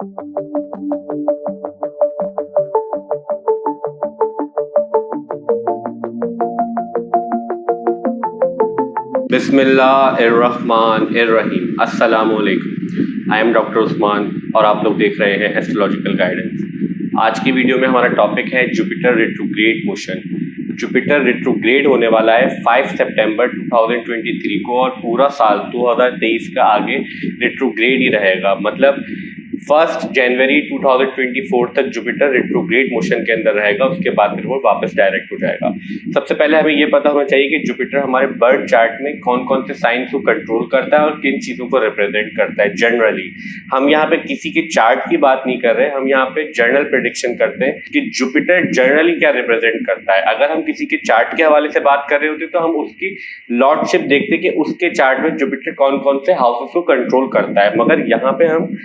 बिस्मिल्लाहिर्रहमानिर्रहीम। अस्सलामुअलैकुम। I am doctor Usman और आप लोग देख रहे हैं एस्ट्रोलॉजिकल गाइडेंस। आज की वीडियो में हमारा टॉपिक है Jupiter retrograde motion. Jupiter retrograde होने वाला है 5 सितंबर 2023 को और पूरा साल 2023 का आगे रिट्रोग्रेड ही रहेगा। मतलब 1 जनवरी 2024 तक जुपिटर रिट्रोग्रेड मोशन के अंदर रहेगा, उसके बाद फिर वो वापस डायरेक्ट हो जाएगा। सबसे पहले हमें ये पता होना चाहिए कि जुपिटर हमारे बर्थ चार्ट में कौन कौन से साइंस को कंट्रोल करता है और किन चीज़ों को रिप्रेजेंट करता है। जनरली हम यहाँ पे किसी के चार्ट की बात नहीं कर रहे, हम यहाँ पे जनरल प्रेडिक्शन करते हैं कि जुपिटर जनरली क्या रिप्रेजेंट करता है। अगर हम किसी के चार्ट के हवाले से बात कर रहे होते तो हम उसकी लॉर्डशिप देखते कि उसके चार्ट में जुपिटर कौन कौन से हाउसेस को कंट्रोल करता है। मगर यहाँ पे हम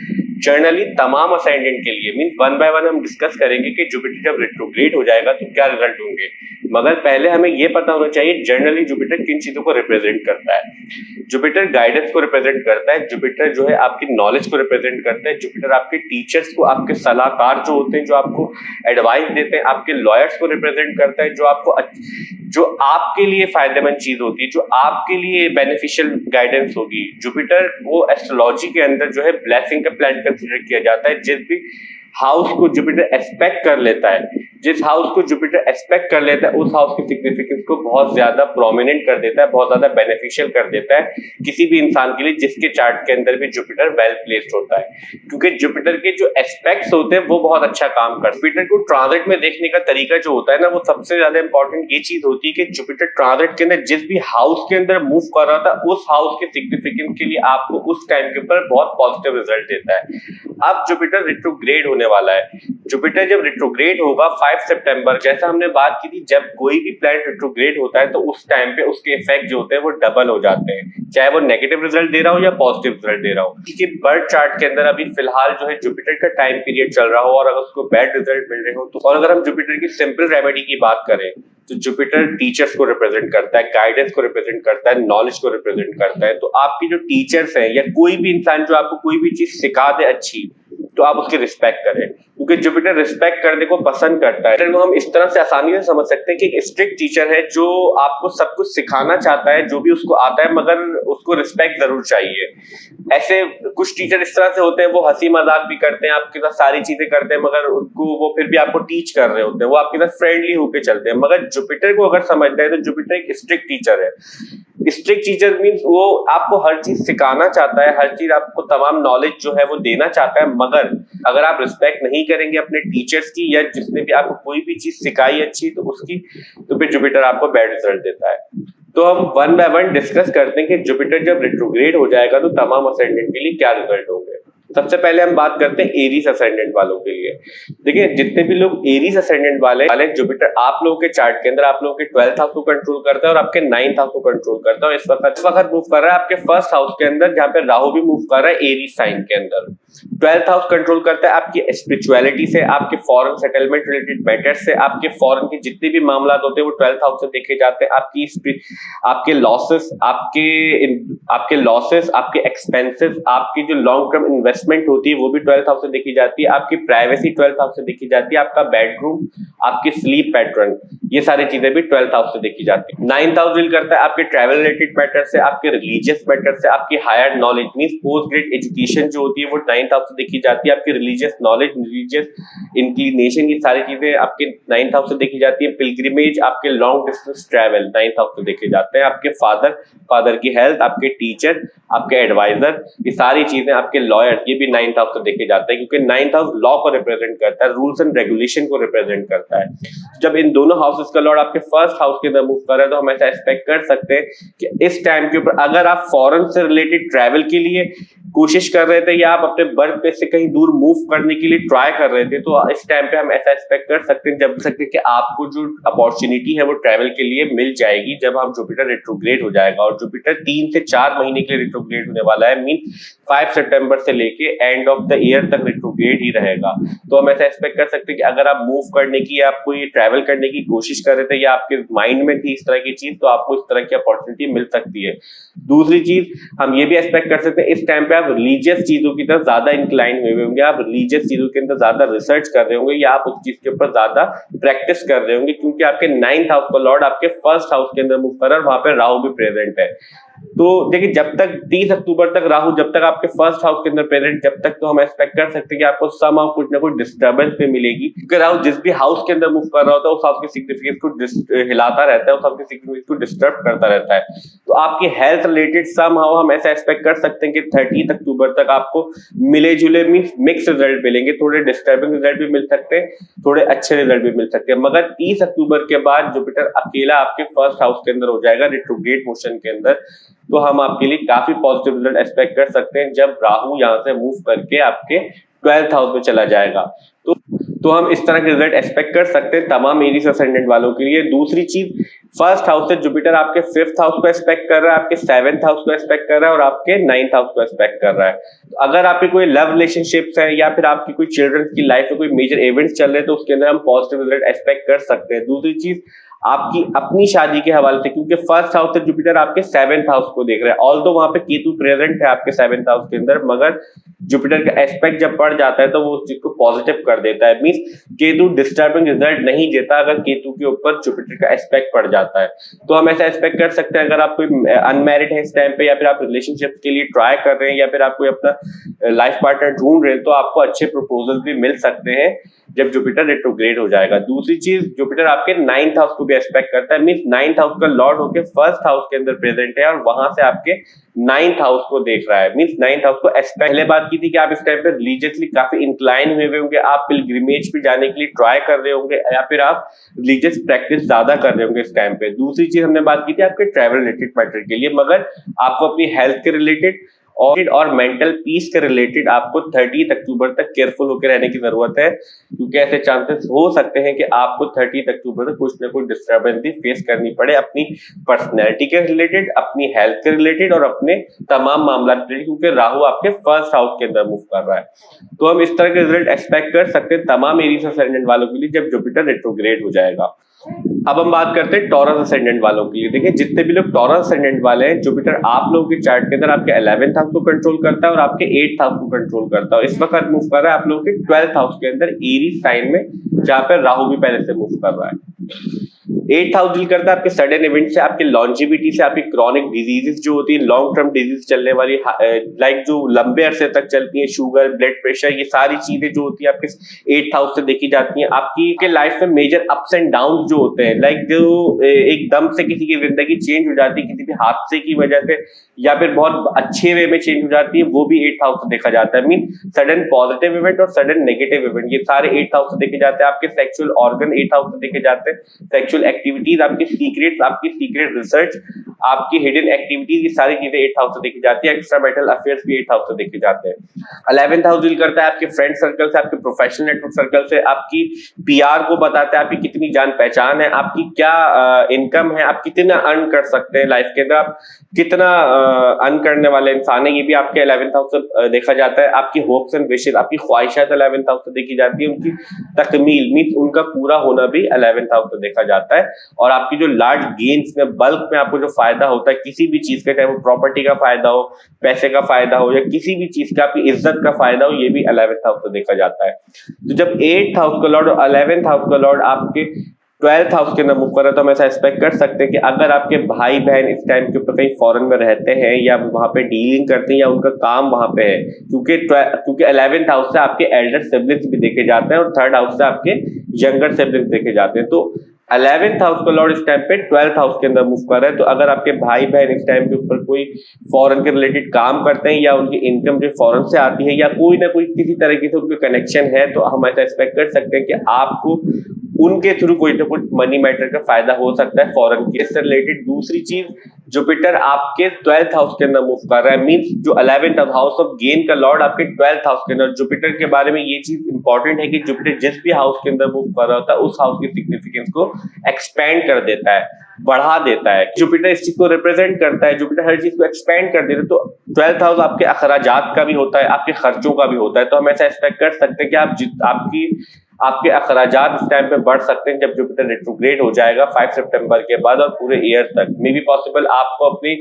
जनरली तमाम असेंडेंट के लिए मीन वन बाय वन हम डिस्कस करेंगे कि जुपिटर जब रिट्रोग्रेड हो जाएगा तो क्या रिजल्ट होंगे। मगर पहले हमें यह पता होना चाहिए जनरली जुपिटर किन चीजों को रिप्रेजेंट करता है। जुपिटर गाइडेंस को रिप्रेजेंट करता है, जुपिटर जो है आपकी नॉलेज को रिप्रेजेंट करता है, जुपिटर आपके टीचर्स को, आपके सलाहकार जो होते हैं जो आपको एडवाइस देते हैं, आपके लॉयर्स को रिप्रेजेंट करता है, जो आपके लिए फायदेमंद चीज होती है, जो आपके लिए बेनिफिशियल गाइडेंस होगी। जुपिटर वो एस्ट्रोलॉजी के अंदर जो है ब्लेसिंग का प्लैनेट कंसीडर किया जाता है। जिस भी हाउस को जुपिटर एस्पेक्ट कर लेता है, जिस हाउस को जुपिटर एस्पेक्ट कर लेता है उस हाउस की सिग्निफिकेंस को बहुत ज्यादा प्रोमिनेंट कर देता है, बहुत ज्यादा बेनिफिशियल कर देता है किसी भी इंसान के लिए जिसके चार्ट के अंदर भी जुपिटर वेल प्लेस्ड होता है। क्योंकि जुपिटर के जो एस्पेक्ट्स होते हैं वो बहुत अच्छा काम करते हैं। जुपिटर को ट्रांजिट में देखने का तरीका जो होता है ना, वो सबसे ज्यादा इंपॉर्टेंट ये चीज होती है कि जुपिटर ट्रांजिट के अंदर जिस भी हाउस के अंदर मूव कर रहा था उस हाउस के सिग्निफिकेंस के लिए आपको उस टाइम के ऊपर बहुत पॉजिटिव रिजल्ट देता है। अब जुपिटर रिट्रोग्रेड होने वाला है। जुपिटर जब रिट्रोग्रेड होगा 5 सितंबर, जैसा हमने बात की थी, जब कोई भी प्लैनेट रिट्रोग्रेड होता है तो उस टाइम पे उसके इफेक्ट जो होते हैं वो डबल हो जाते हैं, चाहे वो नेगेटिव रिजल्ट दे रहा हो या पॉजिटिव रिजल्ट दे रहा हो। किसी बर्थ चार्ट के अंदर अभी फिलहाल जो है जुपिटर का टाइम पीरियड चल रहा हो और अगर उसको बैड रिजल्ट मिल रहे हो तो, और अगर हम जुपिटर की सिंपल रेमेडी की बात करें तो जुपिटर टीचर्स को रिप्रेजेंट करता है, गाइडेंस को रिप्रेजेंट करता है, नॉलेज को रिप्रेजेंट करता है। तो आपकी जो टीचर्स हैं या कोई भी इंसान जो आपको कोई भी चीज सिखा दे अच्छी, तो आप उसकी रिस्पेक्ट करें, क्योंकि जुपिटर रिस्पेक्ट करने को पसंद करता है। तो हम इस तरह से आसानी से समझ सकते हैं कि एक स्ट्रिक्ट टीचर है जो आपको सब कुछ सिखाना चाहता है, जो भी उसको आता है, मगर उसको रिस्पेक्ट जरूर चाहिए। ऐसे कुछ टीचर इस तरह से होते हैं, वो हंसी मजाक भी करते हैं, आपके साथ सारी चीजें करते हैं, मगर उनको वो फिर भी आपको टीच कर रहे होते हैं, वो आपके साथ फ्रेंडली होके चलते हैं। मगर जुपिटर को अगर समझना है तो जुपिटर एक स्ट्रिक्ट टीचर है। स्ट्रिक्ट टीचर मींस वो आपको हर चीज सिखाना चाहता है, हर चीज आपको तमाम नॉलेज जो है वो देना चाहता है, मगर अगर आप रिस्पेक्ट नहीं करेंगे अपने टीचर्स की या जिसने भी आपको कोई भी चीज सिखाई अच्छी तो उसकी, तो फिर जुपिटर आपको बैड रिजल्ट देता है। तो हम वन बाय वन डिस्कस करते हैं कि जुपिटर जब रिट्रोग्रेड हो जाएगा तो तमाम असेंडेंट के लिए क्या रिजल्ट होंगे। सबसे पहले हम बात करते हैं एरीज असेंडेंट वालों के लिए। देखिए जितने भी लोग एरीज असेंडेंट वाले जुपिटर आप लोगों के चार्ट के अंदर आप लोगों के 12th हाउस को कंट्रोल करता है और आपके 9th हाउस को कंट्रोल करता है। इस वक्त मूव कर रहा है आपके फर्स्ट हाउस के अंदर, जहां पे राहु भी मूव कर रहा है एरीज साइन के अंदर। 12th हाउस कंट्रोल करता है आपकी स्पिरिचुअलिटी से, आपके फॉरेन सेटलमेंट रिलेटेड मैटर्स से, आपके फॉरेन के जितने भी मामला होते हैं वो 12th हाउस से देखे जाते हैं। आपके लॉसेस, आपके एक्सपेंसेस, आपकी जो लॉन्ग टर्म इन्वेस्टमेंट होती है वो भी 12th हाउस से देखी जाती है, आपकी प्राइवेसी 12th हाउस से देखी जाती है, आपका बेडरूम, आपकी स्लीप पैटर्न, ये सारी चीजें भी 12th हाउस से देखी जाती है। 9th हाउस डील करता है आपके ट्रैवल रिलेटेड मैटर से, आपके रिलीजियस मैटर से, आपकी higher knowledge means post grade education जो होती है वो 9th हाउस से देखी जाती है, आपकी रिलीजियस नॉलेज, रिलीजियस इंक्लिनेशन, ये सारी चीजें आपके 9th हाउस से देखी जाती है। पिलग्रिमेज, आपके long distance travel 9th house से देखे जाते हैं। आपके फादर की हेल्थ, आपके टीचर, आपके एडवाइजर, ये सारी चीजें, आपके लॉयर, ये भी 9th हाउस से देखे जाते हैं, क्योंकि 9th हाउस लॉ को रिप्रेजेंट करता है, रूल्स एंड रेगुलेशन को रिप्रेजेंट करता है। जब इन दोनों हाउसेस का लॉर्ड आपके फर्स्ट हाउस के अंदर मूव कर रहा है तो हम ऐसा एक्सपेक्ट कर सकते हैं कि इस टाइम के ऊपर अगर आप फॉरेन से रिलेटेड ट्रैवल के लिए कोशिश कर रहे थे या आप अपने बर्थ प्लेस से कहीं दूर मूव करने के लिए ट्राई कर रहे थे, तो इस टाइम पे हम ऐसा एक्सपेक्ट कर सकते हैं कि आपको जो अपॉर्चुनिटी है वो ट्रैवल के लिए मिल जाएगी जब हम जुपिटर रिट्रोग्रेड हो जाएगा। और जुपिटर 3 से 4 महीने के लिए रिट्रोग्रेड होने वाला है, मीन 5 सितंबर से लेके एंड ऑफ द ईयर तक रिट्रोग्रेड ही रहेगा। तो हम ऐसा एक्सपेक्ट कर सकते हैं कि अगर आप मूव करने की, आपको ये ट्रैवल करने की कोशिश कोशिश कर रहे थे या आपके माइंड में थी इस तरह की चीज, तो आपको इस तरह की अपॉर्चुनिटी मिल सकती है। दूसरी चीज हम ये भी एक्सपेक्ट कर सकते हैं, इस टाइम पे आप रिलीजियस चीजों की तरफ ज्यादा इंक्लाइन हुए होंगे, आप रिलीजियस चीजों के अंदर ज्यादा रिसर्च कर रहे होंगे या आप उस चीज के ऊपर ज्यादा प्रैक्टिस कर रहे होंगे, क्योंकि आपके 9th हाउस का लॉर्ड आपके फर्स्ट हाउस के अंदर मूव कर रहा है और वहां पे राहु भी प्रेजेंट है। तो देखिए, जब तक 30 अक्टूबर तक राहु जब तक आपके फर्स्ट हाउस के अंदर प्रेजेंट, जब तक तो हम एक्सपेक्ट कर सकते हैं कि आपको सम कुछ ना कुछ डिस्टर्बेंस पे मिलेगी, क्योंकि राहु जिस भी हाउस के अंदर मूव कर रहा होता है उस हाउस के सिग्निफिकेंस को हिलाता रहता है, उस हाउस के सिग्निफिकेंस को डिस्टर्ब करता रहता है। तो आपकी हेल्थ रिलेटेड सम हम ऐसा एक्सपेक्ट कर सकते हैं कि 30 अक्टूबर तक आपको मिले जुले मींस मिक्स रिजल्ट मिलेंगे, थोड़े डिस्टर्बिंग रिजल्ट भी मिल सकते हैं, थोड़े अच्छे रिजल्ट भी मिल सकते हैं। मगर 30 अक्टूबर के बाद जुपिटर अकेला आपके फर्स्ट हाउस के अंदर हो जाएगा रिट्रोग्रेड मोशन के अंदर, तो हम आपके लिए काफी पॉजिटिव रिजल्ट एक्सपेक्ट कर सकते हैं जब राहु यहाँ से मूव करके आपके 12th हाउस में चला जाएगा। तो हम इस तरह के रिजल्ट एक्सपेक्ट कर सकते हैं तमाम एरीज असेंडेंट वालों के लिए। दूसरी चीज, फर्स्ट हाउस से जुपिटर आपके 5th हाउस को एक्सपेक्ट कर रहा है, आपके 7th हाउस को एक्सपेक्ट कर रहा है और आपके 9th हाउस को एक्सपेक्ट कर रहा है। तो अगर आपके कोई लव रिलेशनशिप्स है या फिर आपकी कोई चिल्ड्रन की लाइफ में कोई मेजर इवेंट्स चल रहे हैं, तो उसके अंदर हम पॉजिटिव रिजल्ट एक्सपेक्ट कर सकते हैं। दूसरी चीज, आपकी अपनी शादी के हवाले से, क्योंकि फर्स्ट हाउस से जुपिटर आपके 7th हाउस को देख रहा है, ऑल्दो वहां पे केतु प्रेजेंट है आपके 7th हाउस के अंदर, मगर जुपिटर का एस्पेक्ट जब पड़ जाता है तो वो उस चीज को पॉजिटिव कर देता है। मींस केतु डिस्टर्बिंग रिजल्ट नहीं देता अगर केतु के ऊपर जुपिटर का एस्पेक्ट पड़ जाता है। तो हम ऐसा एक्सपेक्ट कर सकते हैं, अगर आप कोई अनमैरिड है इस टाइम पे, या फिर आप रिलेशनशिप के लिए ट्राई कर रहे हैं, या फिर आप कोई अपना लाइफ पार्टनर ढूंढ रहे हैं, तो आपको अच्छे प्रपोजल भी मिल सकते हैं जब जुपिटर रेट्रोग्रेड हो जाएगा। दूसरी चीज, जुपिटर आपके 9th हाउस को भी एक्सपेक्ट करता है, मींस 9th हाउस का लॉर्ड होके फर्स्ट हाउस के अंदर प्रेजेंट है और वहां से आपके 9th हाउस को देख रहा है। मींस 9th हाउस को एक्सपेक्ट, पहले बात की थी कि आप इस टाइम पे रिलीजियसली काफी इंक्लाइन हुए होंगे, आप पिलग्रिमेज पे जाने के लिए ट्राई कर रहे होंगे या फिर आप रिलीजियस प्रैक्टिस ज्यादा कर रहे होंगे इस टाइम पे। दूसरी चीज हमने बात की थी आपके ट्रैवल रिलेटेड मैटर के लिए, मगर आपको अपनी हेल्थ के रिलेटेड और मेंटल पीस के रिलेटेड आपको 30 अक्टूबर तक केयरफुल होकर रहने की जरूरत है, क्योंकि ऐसे चांसेस हो सकते हैं कि आपको 30 अक्टूबर तक कुछ ना कुछ डिस्टर्बेंस भी फेस करनी पड़े अपनी पर्सनैलिटी के रिलेटेड, अपनी हेल्थ के रिलेटेड और अपने तमाम मामला रिलेटेड, क्योंकि राहु आपके फर्स्ट हाउस के अंदर मूव कर रहा है। तो हम इस तरह के रिजल्ट एक्सपेक्ट कर सकते हैं तमाम एरीज असेंडेंट वालों के लिए जब जुपिटर रेट्रोग्रेड हो जाएगा। अब हम बात करते हैं टॉरस असेंडेंट वालों के लिए। देखिए, जितने भी लोग टॉरस असेंडेंट वाले हैं, जुपिटर आप लोगों के चार्ट के अंदर आपके 11th हाउस को कंट्रोल करता है और आपके 8th हाउस को कंट्रोल करता है। इस वक्त मूव कर रहा है आप लोगों के 12th हाउस के अंदर एरीज साइन में, जहां पर राहु भी पहले से मूव कर रहा है। 8th हाउस डील करता है आपके सडन इवेंट से, आपके लॉन्जिविटी से, आपकी क्रॉनिक डिजीजेस जो होती है, लॉन्ग टर्म डिजीज चलने वाली, लाइक जो लंबे अरसे तक चलती है, शुगर, ब्लड प्रेशर, ये सारी चीजें जो होती है आपके 8th हाउस से देखी जाती हैं। आपकी लाइफ में मेजर अप्स एंड डाउन जो होते हैं, लाइक जो एकदम से किसी की जिंदगी चेंज हो जाती है किसी भी हादसे की वजह से, या फिर बहुत अच्छे वे में चेंज हो जाती है, वो भी 8th हाउस से देखा जाता है। मीन सडन पॉजिटिव इवेंट और सडन नेगेटिव इवेंट, ये सारे 8th हाउस से देखे जाते हैं। आपके सेक्सुअल ऑर्गन 8th हाउस से देखे जाते हैं, सेक्सुअल एक्टिविटीज, आपकी सीक्रेट्स, आपकी सीक्रेट रिसर्च, आपकी हिडन एक्टिविटीज, ये सारी चीजें 8th हाउस से देखी जाती है। एक्स्ट्रा मैरिटल अफेयर्स भी 8th हाउस से देखे जाते हैं। 11th हाउस डील करता है आपके फ्रेंड सर्कल से, आपके प्रोफेशनल नेटवर्क सर्कल से, आपकी पीआर को बताता है, आपकी कितनी जान पहचान है, आपकी क्या इनकम है, आप कितना अर्न कर सकते हैं लाइफ के अंदर, आप कितना अर्न करने वाले इंसान है, ये भी आपके 11th हाउस से देखा जाता है। आपकी होप्स एंड विशेस, आपकी ख्वाहिशात 11th हाउस से देखी जाती है, उनकी तकमील मींस उनका पूरा होना भी 11th हाउस से देखा जाता है। और आपकी जो लार्ज गेन्स में, बल्क में आपको जो फायदा होता है किसी भी चीज का, चाहे वो प्रॉपर्टी का फायदा हो, पैसे का फायदा हो, या किसी भी चीज का, आपकी इज्जत का फायदा हो, ये भी 11th हाउस से देखा जाता है। तो जब 8th हाउस का लॉर्ड और 11th हाउस का लॉर्ड आपके 12th हाउस के अंदर मूव कर रहा है, तो हम ऐसा एक्सपेक्ट कर सकते हैं कि अगर आपके भाई बहन इस टाइम के ऊपर कहीं फॉरेन में रहते हैं या वहां पे डीलिंग करते हैं या उनका काम वहां पे है, क्योंकि 11th हाउस से आपके एल्डर सिबलिंग्स भी देखे जाते हैं और 3rd हाउस से आपके यंगर सिबलिंग्स देखे जाते हैं। तो 11th हाउस का लॉर्ड इस टाइम पे 12th हाउस के अंदर मूव कर रहा है, तो अगर आपके भाई बहन इस टाइम के ऊपर कोई फॉरेन के रिलेटेड काम करते हैं या उनकी इनकम जो फॉरेन से आती है या कोई ना कोई किसी तरीके से उनके कनेक्शन है, तो हम ऐसा एक्सपेक्ट कर सकते हैं कि आपको उनके थ्रू कोई ना कुछ मनी मैटर का फायदा हो सकता है फॉरेन के से रिलेटेड। दूसरी चीज, जुपिटर आपके 12th हाउस के अंदर मूव कर रहा है, मींस जो 11th हाउस ऑफ गेन का लॉर्ड आपके 12th हाउस के अंदर। जुपिटर के बारे में ये चीज इंपॉर्टेंट है कि जुपिटर जिस भी हाउस के अंदर मूव कर रहा होता है उस हाउस की सिग्निफिकेंस को एक्सपेंड कर देता है, बढ़ा देता है। जुपिटर इस चीज को रिप्रेजेंट करता है, जुपिटर हर चीज को एक्सपेंड कर देता है। तो 12th हाउस आपके अखराजात का भी होता है, आपके खर्चों का भी होता है। तो हम ऐसा एक्सपेक्ट कर सकते हैं कि आपकी आपके अखराजात इस टाइम पे बढ़ सकते हैं जब जुपिटर रेट्रोग्रेड हो जाएगा 5 सितंबर के बाद और पूरे ईयर तक। मे बी पॉसिबल आपको अपनी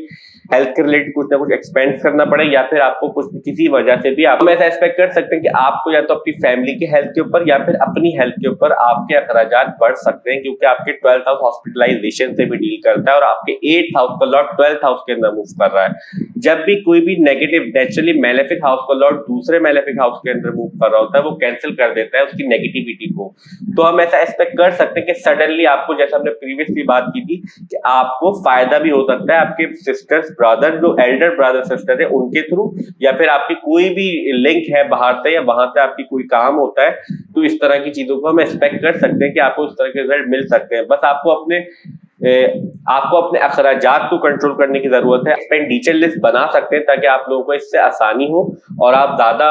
हेल्थ के रिलेटेड कुछ ना कुछ एक्सपेंस करना पड़े या फिर आपको कुछ किसी वजह से भी आप ऐसा एक्सपेक्ट कर सकते हैं कि आपको या तो अपनी फैमिली की हेल्थ के ऊपर या फिर अपनी हेल्थ के ऊपर आपके अखराजात बढ़ सकते हैं, क्योंकि आपके 12th हाउस हॉस्पिटलाइजेशन से भी डील करता है और आपके 8th हाउस का लॉर्ड 12th हाउस के अंदर मूव कर रहा है। जब भी कोई भी नेगेटिव नेचुरली मेलेफिक हाउस का लॉर्ड दूसरे मेलेफिक हाउस के अंदर मूव कर रहा होता है, वो कैंसिल कर देता है उसकी नेगेटिविटी को। तो हम ऐसा एक्सपेक्ट कर सकते हैं कि सडनली आपको, जैसा हमने प्रीवियसली बात की थी, कि आपको फायदा भी हो सकता है आपके सिस्टर्स ब्रदर, जो एल्डर ब्रदर सिस्टर है उनके थ्रू, या फिर आपकी कोई भी लिंक है बाहर से या वहां से आपकी कोई काम होता है, तो इस तरह की चीजों को हम एक्सपेक्ट कर सकते हैं कि आपको इस तरह के रिजल्ट मिल सकते हैं। बस आपको अपने अखराजात को कंट्रोल करने की जरूरत है। एक्सपेंडिचर लिस्ट बना सकते हैं ताकि आप लोगों को इससे आसानी हो और आप ज्यादा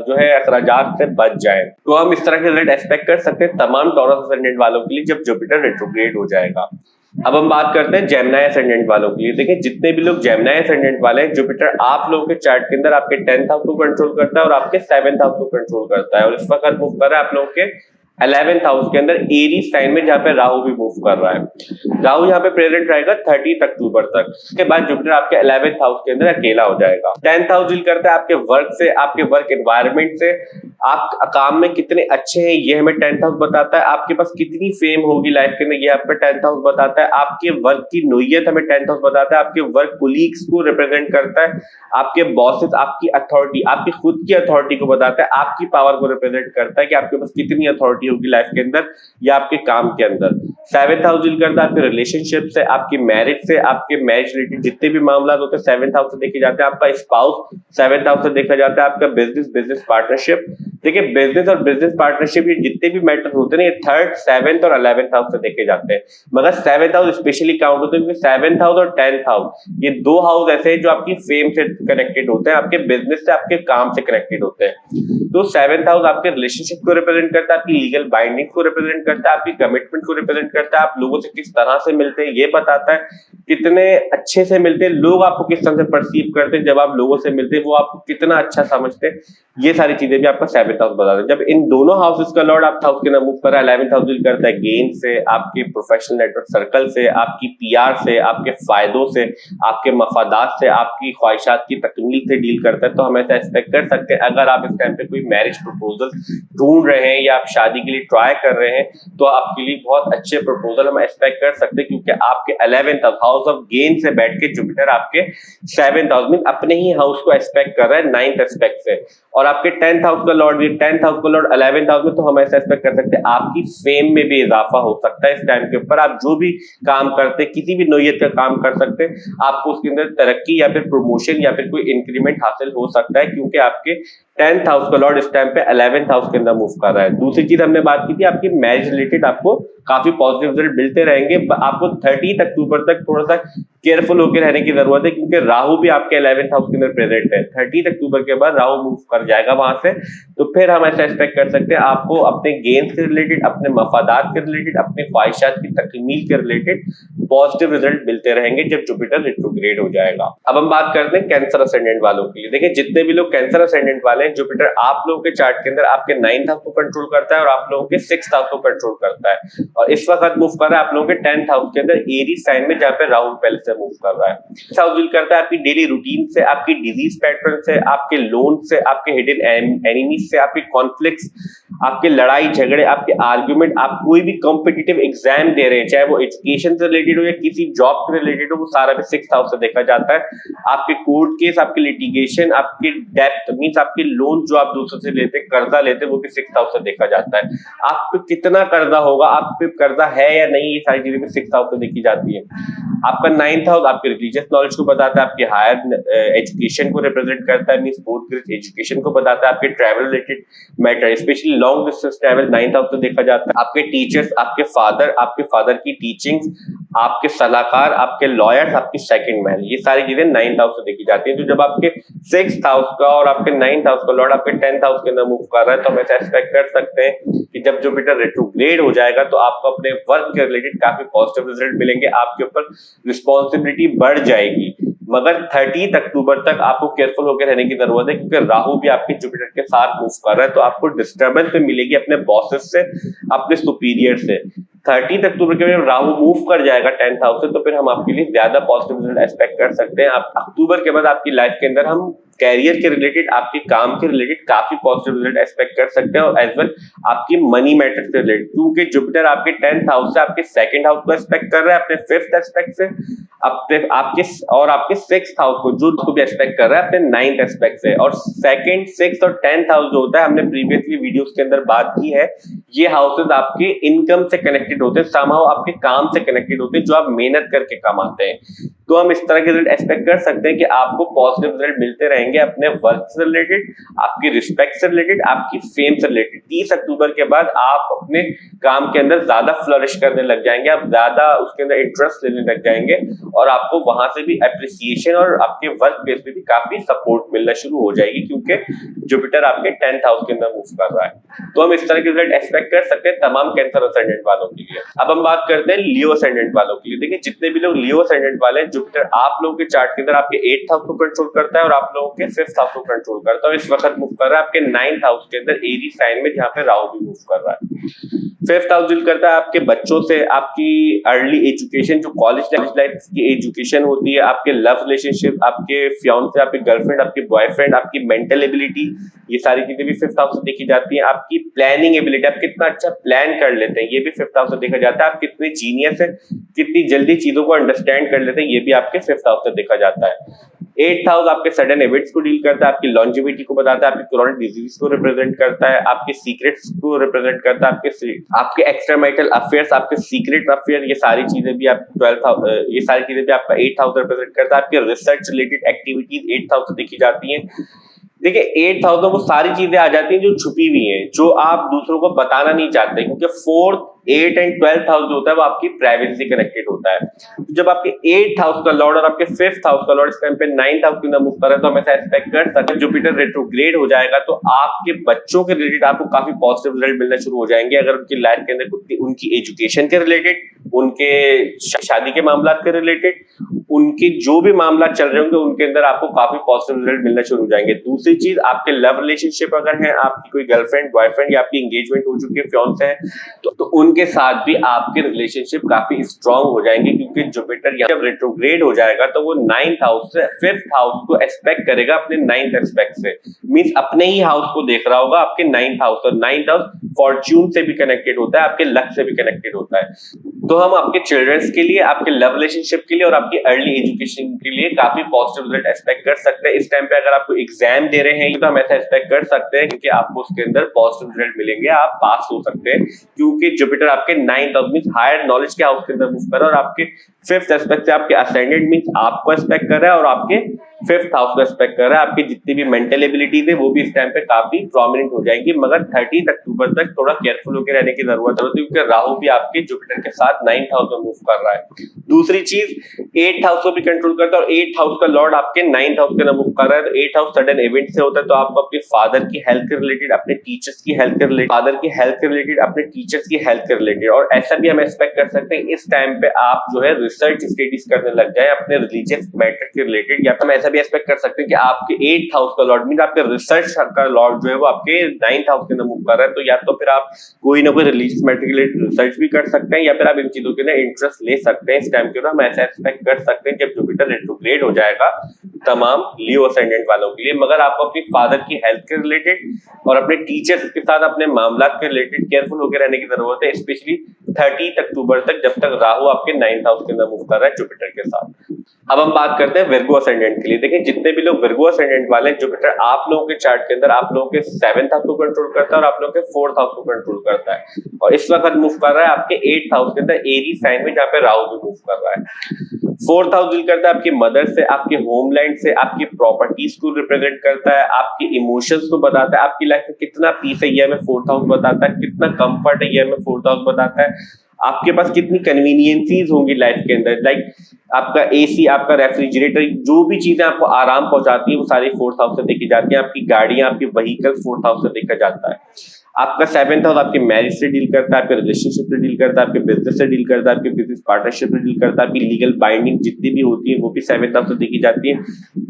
जो है अखराजात से बच जाएं। तो हम इस तरह के रिजल्ट एक्सपेक्ट कर सकते हैं तमाम टॉरस असेंडेंट वालों के लिए जब जुपिटर रेट्रोग्रेड हो जाएगा। अब हम बात करते हैं जेमिनी असेंडेंट वालों के लिए। देखिए, जितने भी लोग जेमिनी असेंडेंट वाले हैं, जुपिटर आप लोगों के चार्ट के अंदर आपके 10th हाउस को कंट्रोल करता है और आपके 7th हाउस को कंट्रोल करता है, और इस वक्त मूव कर रहा है आप लोगों के 11th हाउस के अंदर एरीज साइन में, जहां पे राहु भी मूव कर रहा है। राहु यहाँ पे प्रेजेंट रहेगा 30 अक्टूबर तक। उसके बाद जुपिटर आपके 11th हाउस के अंदर अकेला हो जाएगा। 10th हाउस डील करता है आपके वर्क से, आपके वर्क एनवायरनमेंट से, आप काम में कितने अच्छे हैं ये हमें 10th हाउस बताता है। आपके पास कितनी फेम होगी लाइफ के अंदर ये आपका 10th हाउस बताता है। आपके वर्क की नोयत हमें 10th हाउस बताता है। आपके वर्क कोलीग्स को रिप्रेजेंट करता है। आपके बॉसेस, आपकी अथॉरिटी, आपकी खुद की अथॉरिटी को बताता है। आपकी पावर को रिप्रेजेंट करता है कि आपके पास कितनी अथॉरिटी होगी लाइफ के अंदर या आपके काम के अंदर। 7th हाउस डील करता है आपके रिलेशनशिप से, आपकी मैरिज से, आपके मैरिज रिलेटेड जितने भी मामला होते हैं 7th हाउस से देखे जाते हैं। आपका स्पाउस 7th हाउस से देखा जाता है। आपका बिजनेस पार्टनरशिप, देखिए बिजनेस और बिजनेस पार्टनरशिप ये जितने भी मैटर होते हैं ये 3rd, 7th और 11th हाउस से देखे जाते हैं। मगर 7th हाउस स्पेशली काउंट होते हैं क्योंकि 7th हाउस और 10th हाउस ये दो हाउस ऐसे हैं जो आपकी फेम से कनेक्टेड होते हैं, आपके बिजनेस से, आपके काम से कनेक्टेड होते हैं। तो 7th हाउस आपके रिलेशनशिप को रिप्रेजेंट करता है, आपकी लीगल बाइंडिंग को रिप्रेजेंट करता है, आपकी कमिटमेंट को रिप्रेजेंट करता है, आप लोगों से किस तरह से मिलते हैं ये बताता है, कितने अच्छे से मिलते हैं, लोग आपको किस तरह से परसीव करते हैं जब आप लोगों से मिलते हैं, वो आपको कितना अच्छा समझते हैं, ये सारी चीजें भी आपका 7th हाउस बताते हैं। जब इन दोनों हाउसेस का लॉर्ड आप हाउस के अंदर मूव कर रहा है, 11th हाउस डील करता है गेन से, आपके प्रोफेशनल नेटवर्क सर्कल से, आपकी पीआर से, आपके फायदों से, आपके मफादात से, आपकी ख्वाहिशात की तकमील से डील करता है। तो हम ऐसा एक्सपेक्ट कर सकते हैं अगर आप इस टाइम पे कोई मैरिज प्रपोजल ढूंढ रहे हैं या आप शादी के लिए ट्राई कर रहे हैं तो आपके लिए बहुत अच्छे प्रपोजल हम एक्सपेक्ट कर सकते हैं, क्योंकि आपके 11th हाउस ऑफ गेन से बैठ के जुपिटर आपके 7th हाउस में अपने ही हाउस को एक्सपेक्ट कर रहा है 9th एस्पेक्ट से, और आपके 10th हाउस का लॉर्ड भी 10th हाउस का लॉर्ड 11th हाउस में। तो हम ऐसा एक्सपेक्ट कर सकते हैं आपकी फेम में भी इजाफा हो सकता है इस टाइम के ऊपर। आप जो भी काम करते हैं, किसी भी नोयत का काम कर सकते हैं, आपको उसके अंदर तरक्की या फिर प्रमोशन या फिर कोई इंक्रीमेंट हासिल हो सकता है, क्योंकि आपके 10th हाउस का लॉर्ड इस टाइम पे 11th हाउस के अंदर मूव कर रहा है। दूसरी चीज हमने बात की थी आपकी मैरिज रिलेटेड आपको काफी पॉजिटिव रिजल्ट मिलते रहेंगे। आपको 30 अक्टूबर तक थोड़ा सा केयरफुल होकर रहने की जरूरत है, क्योंकि राहु भी आपके 11th हाउस के अंदर प्रेजेंट है। 30 अक्टूबर के बाद राहु मूव कर जाएगा वहां से, तो फिर हम ऐसा एक्सपेक्ट कर सकते हैं आपको अपने गेन से रिलेटेड, अपने मफादात के रिलेटेड, अपने ख्वाहिशात की तकमील के रिलेटेड पॉजिटिव रिजल्ट मिलते रहेंगे जब जुपिटर रेट्रोग्रेड हो जाएगा। अब हम बात करते हैं कैंसर असेंडेंट वालों के लिए। देखिए, जितने भी लोग कैंसर असेंडेंट वाले हैं, जुपिटर आप लोगों के चार्ट के अंदर आपके 9th हाउस को कंट्रोल करता है और आप लोगों के 6th हाउस को कंट्रोल करता है, और इस वक्त मूव कर रहा है आप लोगों के 10th हाउस के अंदर एरीज साइन में, जहां पे राहु पहले से मूव कर रहा है। हाउस डील करता है आपकी डेली रूटीन से, आपकी डिजीज पैटर्न से, आपके लोन से, आपके हिडन एनिमीज से, आपके कॉन्फ्लिक्ट्स, आपके लड़ाई झगड़े, आपके आर्ग्यूमेंट, आप कोई भी कॉम्पिटिटिव एग्जाम दे रहे हैं, चाहे वो एजुकेशन से रिलेटेड हो या किसी जॉब से रिलेटेड हो, वो सारा भी 6th हाउस से देखा जाता है। आपके कोर्ट केस, आपके लिटिगेशन, आपके डेब्ट मींस आपके लोन जो आप दूसरों से लेते हैं, कर्जा लेते हैं, वो भी 6th हाउस से देखा जाता है। आप पे कितना कर्जा होगा, आप पे कर्जा है या नहीं, ये सारी चीजें भी 6th हाउस से देखी जाती है। आपका 9th हाउस आपके रिलीजियस नॉलेज को बताता है, आपके हायर एजुकेशन को रिप्रेजेंट करता है, मींस पोस्ट ग्रेजुएट एजुकेशन को बताता है, आपके travel related matter, specially long distance travel 9th house से देखा जाता है। आपके टीचर्स, आपके फादर की टीचिंग्स, आपके सलाहकार, आपके लॉयर्स, आपकी सेकंड मैन, ये सारी चीजें 9th हाउस से देखी जाती है। तो जब आपके 6th हाउस का और आपके 9th हाउस का लॉर्ड आपके 10th हाउस के अंदर मूव कर रहा है, तो हम ऐसा एक्सपेक्ट कर सकते हैं कि जब जुपिटर रेट्रोग्रेड हो जाएगा तो आपको अपने वर्क के रिलेटेड काफी पॉजिटिव रिजल्ट मिलेंगे, आपके ऊपर रिस्पॉन्सिबिलिटी बढ़ जाएगी। मगर 30 अक्टूबर तक आपको केयरफुल होकर रहने की जरूरत है, क्योंकि राहु भी आपके जुपिटर के साथ मूव कर रहा है, तो आपको डिस्टर्बेंस भी मिलेगी अपने बॉसेस से, अपने सुपीरियर से। 30 अक्टूबर के बाद राहु मूव कर जाएगा 10th हाउस से, तो फिर हम आपके लिए ज्यादा पॉजिटिव रिजल्ट एक्सपेक्ट कर सकते हैं। आप अक्टूबर के बाद आपकी लाइफ के अंदर हम कैरियर के रिलेटेड, आपके काम के रिलेटेड काफी पॉजिटिव रिजल्ट एक्सपेक्ट कर सकते हैं, और एज वेल आपकी मनी मैटर से रिलेटेड, क्योंकि जुपिटर आपके 10th हाउस से आपके 2nd हाउस को एक्सपेक्ट कर रहा है, अपने 5th एस्पेक्ट से, अपने आपके 6th हाउस को जो भी एक्सपेक्ट कर रहा है अपने 9th एस्पेक्ट से। और 2nd, 6th और 10th हाउस जो होता है, हमने प्रीवियसली वीडियोस के अंदर बात की है, ये हाउसेस आपके इनकम से कनेक्टेड होते हैं, समहाउ आपके काम से कनेक्टेड होते हैं, जो आप मेहनत करके कमाते हैं। तो हम इस तरह के रिजल्ट एक्सपेक्ट कर सकते हैं कि आपको पॉजिटिव रिजल्ट मिलते रहेंगे अपने वर्क से रिलेटेड, आपकी रिस्पेक्ट से रिलेटेड, आपकी फेम से रिलेटेड। 30 अक्टूबर के बाद आप अपने काम के अंदर ज्यादा फ्लरिश करने लग जाएंगे, आप ज्यादा उसके अंदर इंटरेस्ट लेने लग जाएंगे, और आपको वहां से भी अप्रिसिएशन और आपके वर्क प्लेस पे भी काफी सपोर्ट मिलना शुरू हो जाएगी, क्योंकि जुपिटर आपके 10th हाउस के अंदर मूव कर रहा है। तो हम इस तरह के रिजल्ट एक्सपेक्ट कर सकते हैं तमाम कैंसर असेंडेंट वालों के लिए। अब हम बात करते हैं लियो असेंडेंट वालों के लिए। देखिए, जितने भी लोग लियो असेंडेंट वाले हैं, जुपिटर आप लोगों के चार्ट के अंदर आपके 8th हाउस को कंट्रोल करता है और आप लोगों के 5th हाउस को कंट्रोल करता है, और इस वक्त मूव कर रहा है आपके 9th हाउस के अंदर एरी साइन में, जहां पे राहु भी मूव कर रहा है। 5th हाउस डील करता है आपके बच्चों से, आपकी अर्ली एजुकेशन, जो कॉलेज लाइफ की एजुकेशन होती है, आपके लव रिलेशनशिप, आपके फियांसे, आपके गर्लफ्रेंड, आपके बॉयफ्रेंड, आपकी मेंटल एबिलिटी, ये सारी चीजें भी 5th हाउस से देखी जाती हैं। आपकी प्लानिंग एबिलिटी, आप कितना अच्छा प्लान कर लेते हैं, ये भी 5th हाउस से देखा जाता है। आप कितने जीनियस है, कितनी जल्दी चीजों को अंडरस्टैंड कर लेते हैं, ये भी आपके 5th हाउस से देखा जाता है। 8th हाउस आपके सडन इवेंट्स को डील करता है, आपकी लॉन्जिविटी को बताता है, आपकी क्रोनिक डिजीज को रिप्रेजेंट करता है, आपके सीक्रेट्स को रिप्रेजेंट करता है, आपके एक्स्ट्रामैरिटल अफेयर्स, आपके सीक्रेट अफेयर, ये सारी चीजें भी आप 12th हाउस, ये सारी चीजें भी आपका 8th हाउस रिप्रेजेंट करता है। आपके research related activities 8th house से देखी जाती हैं। देखिए, 8th हाउस में वो सारी चीजें आ जाती हैं जो छुपी हुई हैं, जो आप दूसरों को बताना नहीं चाहते, क्योंकि 4th, 8 एंड 12th हाउस जो होता है वो आपकी प्राइवेसी से कनेक्टेड होता है। जब आपके 8th हाउस का लॉर्ड और आपके 5th हाउस का लॉर्ड इस टाइम पे 9th हाउस के अंदर मूव कर रहा है, तो हम ऐसा एक्सपेक्ट कर सकते हैं जुपिटर रेट्रोग्रेड हो जाएगा तो आपके बच्चों के रिलेटेड आपको काफी पॉजिटिव रिजल्ट मिलना शुरू हो जाएंगे। अगर उनकी लाइफ के अंदर उनकी एजुकेशन के रिलेटेड, उनके शादी के मामला के रिलेटेड, उनके जो भी मामला चल रहे होंगे, उनके अंदर आपको काफी पॉजिटिव रिजल्ट मिलना शुरू हो जाएंगे। दूसरी चीज, आपके लव रिलेशनशिप अगर है, आपकी कोई गर्लफ्रेंड, बॉयफ्रेंड या आपकी एंगेजमेंट हो चुकी है, फियांसे है, तो उनके साथ भी आपके रिलेशनशिप काफी स्ट्रांग हो जाएंगे, क्योंकि जुपिटर जब रेट्रोग्रेड हो जाएगा तो वो 9th हाउस से 5th हाउस को एक्सपेक्ट करेगा अपने 9th एस्पेक्ट से, मींस अपने ही हाउस को देख रहा होगा, आपके 9th हाउस। और 9th हाउस फॉर्च्यून से भी कनेक्टेड होता है, आपके लक से भी कनेक्टेड होता है। तो हम आपके चिल्ड्रंस के लिए, आपके लव रिलेशनशिप के लिए और आपकी अर्ली एजुकेशन के लिए काफी पॉजिटिव रिजल्ट एक्सपेक्ट कर सकते हैं। इस टाइम पे अगर आपको एग्जाम दे रहे हैं तो हम ऐसा एक्सपेक्ट कर सकते हैं, क्योंकि आपको उसके अंदर पॉजिटिव रिजल्ट मिलेंगे, आप पास हो सकते हैं, क्योंकि जुपिटर आपके 9th house means higher knowledge के हाउस के अंदर मूव कर रहा है, और आपके 5th एस्पेक्ट से आपके असेंडेंट मींस आपको एक्सपेक्ट कर रहा है, और आपके 5th हाउस को एक्सपेक्ट कर रहा है। आपकी जितनी भी मेंटल एबिलिटीज है वो भी इस टाइम पे काफी प्रोमिनेंट हो जाएंगी, मगर 30 अक्टूबर तक थोड़ा केयरफुल होकर रहने की जरूरत है, क्योंकि राहु भी आपके जुपिटर के साथ 9th हाउस में मूव कर रहा है। दूसरी चीज, 8th हाउस को भी कंट्रोल करता है, और 8th हाउस का लॉर्ड आपके 9th हाउस के अंदर मूव कर रहा है। तो 8th हाउस सडन इवेंट से होता है, तो आपको अपने फादर की हेल्थ के रिलेटेड, अपने टीचर्स की हेल्थ के रिलेटेड, फादर की हेल्थ के रिलेटेड, अपने टीचर्स की हेल्थ के रिलेटेड, और ऐसा भी हम एक्सपेक्ट कर सकते हैं इस टाइम पे आप जो है रिसर्च स्टडीज करने लग जाए अपने रिलीजियस मैटर के रिलेटेड, या हम ऐसा भी एक्सपेक्ट कर सकते हैं कि आपके 8th हाउस का लॉर्ड मींस आपके रिसर्च का लॉर्ड जो है वो आपके 9th हाउस के अंदर मूव कर रहा है। तो या तो फिर आप कोई ना कोई रिलीजियस मैटर के रिलेटेड रिसर्च भी कर सकते हैं, या फिर आप इन चीजों के लिए इंटरेस्ट ले सकते हैं इस टाइम के। हम ऐसा एक्सपेक्ट कर सकते हैं जब जुपिटर रेट्रोग्रेड हो जाएगा तमाम लियो असेंडेंट वालों के लिए। मगर आपको अपनी फादर की हेल्थ के रिलेटेड और अपने टीचर्स के साथ अपने मामला के रिलेटेड केयरफुल होकर रहने की जरूरत है, स्पेशली 30 अक्टूबर तक, जब तक राहु आपके 9th हाउस के अंदर मूव कर रहा है जुपिटर के साथ। अब हम बात करते हैं विर्गो असेंडेंट के लिए। देखिए, जितने भी लोग विर्गो असेंडेंट वाले हैं, जुपिटर आप लोगों के चार्ट के अंदर आप लोगों के 7th हाउस को कंट्रोल करता है और आप लोगों के 4th हाउस को कंट्रोल करता है, और इस वक्त मूव कर रहा है आपके 8th हाउस के अंदर एरी साइन में, जहां पे राहु भी मूव कर रहा है। 4th हाउस डील करता है आपकी मदर से, आपके होमलैंड से, आपकी प्रॉपर्टीज को रिप्रेजेंट करता है, आपके इमोशंस को बताता है, आपकी लाइफ में कितना पीस है ये हमें 4th हाउस बताता है, कितना कंफर्ट है ये हमें 4th हाउस बताता है, आपके पास कितनी कन्वीनियंसीज होंगी लाइफ के अंदर, लाइक आपका एसी, आपका रेफ्रिजरेटर, जो भी चीजें आपको आराम पहुंचाती है वो सारी 4th हाउस से देखी जाती है। आपकी गाड़ियां, आपकी व्हीकल 4th हाउस से देखा जाता है। आपका 7th हाउस आपके मैरिज से डील करता है, आपके रिलेशनशिप से डील करता है, आपके बिजनेस से डील करता है, आपके बिजनेस पार्टनरशिप से डील करता है, आपकी लीगल बाइंडिंग जितनी भी होती है वो भी 7th हाउस से देखी जाती है।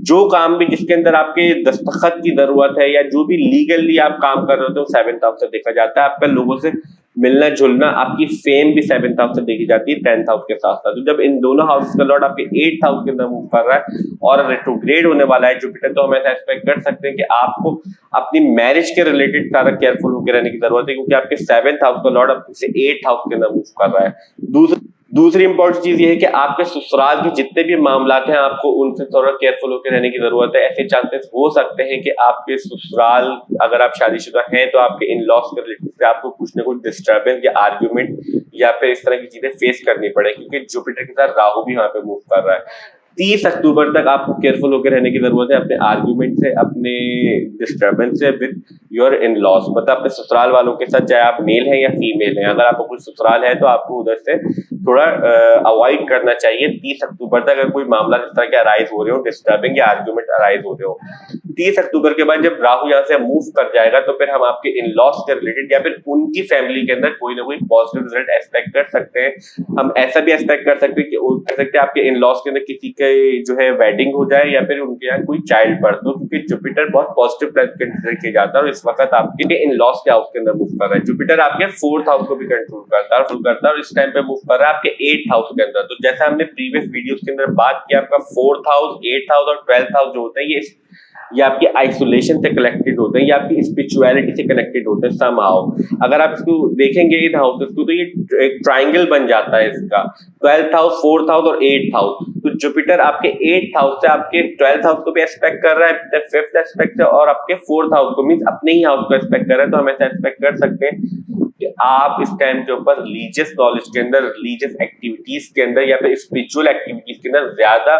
जो काम भी जिसके अंदर आपके दस्तखत की जरूरत है या जो भी लीगली आप काम कर रहे होते हो 7th हाउस से देखा जाता है। आपका लोगों से मिलना जुलना, आपकी फेम भी 7th हाउस से देखी जाती है 10th हाउस के साथ साथ। तो जब इन दोनों हाउस का लॉर्ड आपके 8th हाउस के अंदर मूव कर रहा है और रेट्रोग्रेड होने वाला है जुपिटर, तो हम ऐसा एक्सपेक्ट कर सकते हैं कि आपको अपनी मैरिज के रिलेटेड सारा केयरफुल होकर रहने की जरूरत है, क्योंकि आपके 7th हाउस का लॉर्ड आपसे 8th हाउस के अंदर मूव कर रहा है। दूसरी इंपॉर्टेंट चीज ये है कि आपके ससुराल के जितने भी मामला हैं आपको उनसे थोड़ा केयरफुल होकर रहने की जरूरत है। ऐसे चांसेस हो सकते हैं कि आपके ससुराल, अगर आप शादीशुदा हैं तो आपके इन लॉस के रिलेटेड से आपको कुछ ना कुछ डिस्टर्बेंस या आर्ग्यूमेंट या फिर इस तरह की चीजें फेस करनी पड़े, क्योंकि जुपिटर के साथ राहु भी वहां पे मूव कर रहा है। 30 अक्टूबर तक आपको केयरफुल होकर रहने की जरूरत है अपने आर्ग्यूमेंट से, अपने डिस्टर्बेंस से विद योर इन लॉस, मतलब अपने ससुराल वालों के साथ, चाहे आप मेल हैं या फीमेल हैं। अगर आपको कुछ ससुराल है तो आपको उधर से थोड़ा अवॉइड करना चाहिए 30 अक्टूबर तक, अगर कोई मामला इस तरह के अराइज हो रहे हो, डिस्टर्बिंग या आर्ग्यूमेंट अराइज हो रहे हो। 30 अक्टूबर के बाद जब राहु यहाँ से मूव कर जाएगा तो फिर हम आपके इन लॉस के रिलेटेड या फिर उनकी फैमिली के अंदर कोई ना कोई पॉजिटिव रिजल्ट एक्सपेक्ट कर सकते हैं। हम ऐसा भी एक्सपेक्ट कर सकते हैं कि आपके इन लॉस के अंदर किसी के जो है वेडिंग हो जाए या फिर उनके यहाँ कोई चाइल्ड बर्थ हो, क्योंकि जुपिटर बहुत पॉजिटिव प्लैनेट कंसीडर किया जाता है और इस वक्त आपके इन लॉस के हाउस के अंदर मूव कर रहा है। जुपिटर आपके 4th हाउस को भी कंट्रोल करता है और इस टाइम पे मूव कर रहा है आपके 8th हाउस के अंदर। तो जैसा हमने प्रीवियस वीडियोस के अंदर बात की, आपका 4th हाउस, 8th हाउस और 12th हाउस जो होते हैं ये आपके आइसोलेशन से कनेक्टेड होते हैं, ये आपकी स्पिरिचुअलिटी से कनेक्टेड होते हैं समहाउ। अगर आप इसको देखेंगे इन हाउसेस को तो ये एक ट्रायंगल बन जाता है इसका, 12th हाउस, 4th हाउस और 8th हाउस। तो जुपिटर आपके 8th हाउस से आपके 12th हाउस को भी एस्पेक्ट कर रहा है, 5th एस्पेक्ट से, और आपके 4th हाउस को, मींस अपने ही हाउस को एस्पेक्ट कर रहा है। तो हम ऐसा एस्पेक्ट कर सकते हैं कि आप इस टाइम के ऊपर रिलीजियस नॉलेज के अंदर, रिलीजियस एक्टिविटीज के अंदर या फिर स्पिरिचुअल एक्टिविटीज के अंदर ज्यादा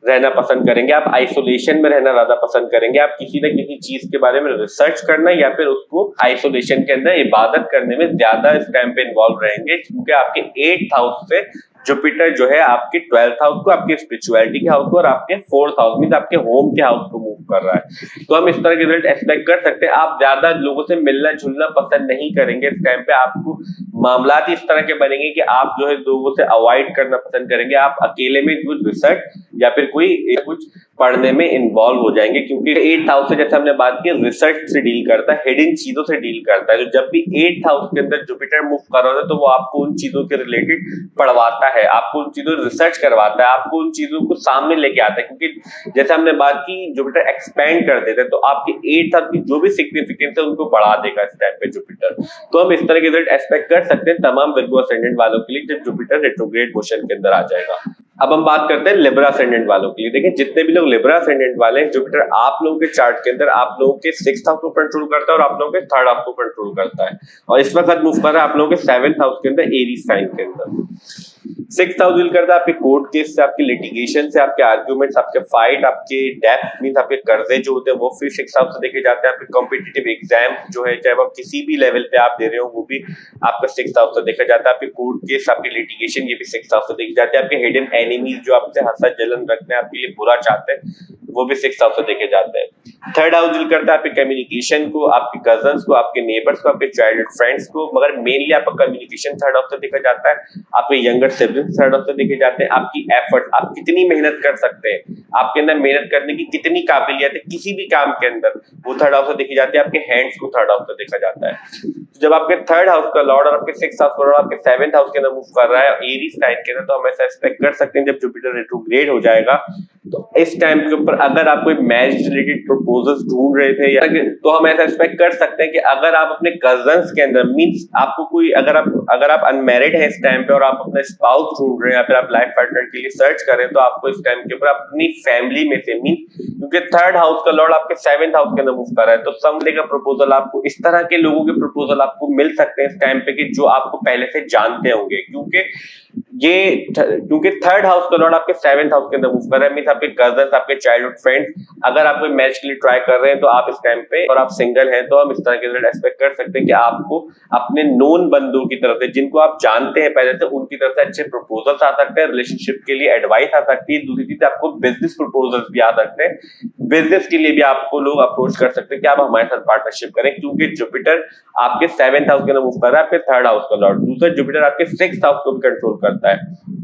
रहना पसंद करेंगे। आप आइसोलेशन में रहना ज्यादा पसंद करेंगे। आप किसी न किसी चीज के बारे में रिसर्च करना या फिर उसको आइसोलेशन के अंदर इबादत करने में ज्यादा इस टाइम पे इन्वॉल्व रहेंगे, क्योंकि आपके 8th हाउस से जुपिटर जो है आपके 12th हाउस को, आपके स्पिरिचुअलिटी के हाउस को और आपके 4th हाउस मींस आपके होम के हाउस को मूव कर रहा है। तो हम इस तरह के रिजल्ट एक्सपेक्ट कर सकते हैं। आप ज्यादा लोगों से मिलना जुलना पसंद नहीं करेंगे इस टाइम पे। आपको मामलात इस तरह के बनेंगे कि आप जो है लोगों से अवॉइड करना पसंद करेंगे। आप अकेले में कुछ रिसर्च या फिर कोई कुछ पढ़ने में इन्वॉल्व हो जाएंगे, क्योंकि 8th हाउस से जैसे हमने बात की रिसर्च से डील करता है, हिडन चीजों से डील करता है। तो जब भी 8th हाउस के अंदर जुपिटर मूव कर रहा है तो वो आपको उन चीजों के रिलेटेड पढ़वाता है, आपको उन चीजों रिसर्च करवाता है, आपको उन चीजों को सामने लेके आता है। क्योंकि जैसे हमने बात की जुपिटर एक्सपैंड कर देता है, तो आपके 8th हाउस की जो भी सिग्निफिकेंस है उनको बढ़ा देगा इस टाइम पे जुपिटर। तो हम इस तरह के रिजल्ट एक्सपेक्ट कर सकते हैं तमाम विर्गो असेंडेंट वालों के लिए जब जुपिटर रेट्रोग्रेड मोशन के अंदर आ जाएगा। अब हम बात करते हैं लिब्रा असेंडेंट वालों के लिए। देखिए जितने भी लोग लिब्रा असेंडेंट वाले हैं, जुपिटर आप लोगों के चार्ट के अंदर आप लोगों के 6th हाउस को कंट्रोल करता है और आप लोगों के 3rd हाउस को कंट्रोल करता है, और इस वक्त मूव कर रहा है आप लोगों के 7th हाउस के अंदर एरीज साइन के अंदर। 6th हाउस डील करता है आपके कोर्ट केस से, आपके लिटिगेशन से, आपके आर्ग्यूमेंट्स, आपके फाइट, आपके डेप्थ मींस आपके कर्जे जो होते हैं वो फिर 6th हाउस से देखे जाते हैं। आपके कॉम्पिटिटिव एग्जाम जो है, चाहे वो किसी भी लेवल पे आप दे रहे हो, वो भी आपका 6th हाउस से देखा जाता है। आपके कोर्ट केस, आपके लिटिगेशन, ये भी 6th हाउस से देखे जाते हैं। आपके हिडन एनिमीज जो आपसे हसद जलन रखते हैं, आपके लिए बुरा चाहते हैं, वो भी 6th हाउस से देखे जाते हैं। 3rd हाउस डील करता है आपके कम्युनिकेशन को, आपके कजन्स को, आपके नेबर्स को, आपके चाइल्डहुड फ्रेंड्स को, मगर मेनली आपका कम्युनिकेशन 3rd हाउस से देखा जाता है। आपके यंगर सिबलिंग्स 3rd हाउस से देखे जाते हैं। आपकी एफर्ट, आप कितनी मेहनत कर सकते हैं, आपके अंदर मेहनत करने की कितनी काबिलियत है किसी भी काम के अंदर, वो 3rd हाउस से देखी जाती है। आपके हैंड्स को 3rd हाउस से देखा जाता है। जब आपके 3rd हाउस का लॉर्ड और आपके 6th हाउस का लॉर्ड आपके 7th हाउस के अंदर मूव कर रहा है एरीज साइन के अंदर, तो हम ऐसा एक्सपेक्ट कर सकते हैं जब जुपिटर रेट्रोग्रेड हो जाएगा तो इस टाइम के ऊपर अगर आप कोई मैरिज रिलेटेड प्रपोजल्स ढूंढ रहे थे या तो हम ऐसा एक्सपेक्ट कर सकते हैं कि अगर आप अपने कजन्स के अंदर मींस आपको कोई अगर आप अनमैरिड हैं इस टाइम पे और आप अपने स्पाउस ढूंढ रहे हैं या फिर आप लाइफ पार्टनर के लिए सर्च करें, तो आपको इस टाइम के ऊपर अपनी फैमिली में से मींस क्योंकि 3rd हाउस का लॉर्ड आपके 7th हाउस के अंदर मूव कर रहा है, तो समझने का प्रपोजल आपको इस तरह के लोगों के प्रपोजल आपको मिल सकते हैं इस टाइम पे कि जो आपको पहले से जानते होंगे। क्योंकि ये क्योंकि थर्ड हाउस का लॉर्ड आपके सेवेंथ हाउस के अंदर मूव कर रहा है, मींस आपके कजन्स, आपके चाइल्डहुड फ्रेंड्स, अगर आप कोई मैरिज के लिए ट्राई कर रहे हैं तो आप इस टाइम पे, और आप सिंगल हैं तो हम इस तरह के रिजल्ट एक्सपेक्ट कर सकते हैं कि आपको अपने नोन बंदों की तरफ से, जिनको आप जानते हैं पहले से, उनकी तरफ से अच्छे प्रपोजल्स आ सकते हैं, रिलेशनशिप के लिए एडवाइस आ सकती है। दूसरी चीज, आपको बिजनेस प्रपोजल्स भी आ सकते हैं, बिजनेस के लिए भी आपको लोग अप्रोच कर सकते हैं कि आप हमारे साथ पार्टनरशिप करें, क्योंकि जुपिटर आपके सेवेंथ हाउस के अंदर मूव कर रहा है, आपके थर्ड हाउस का लॉर्ड। दूसरा, जुपिटर आपके सिक्स्थ हाउस को भी कंट्रोल करता है।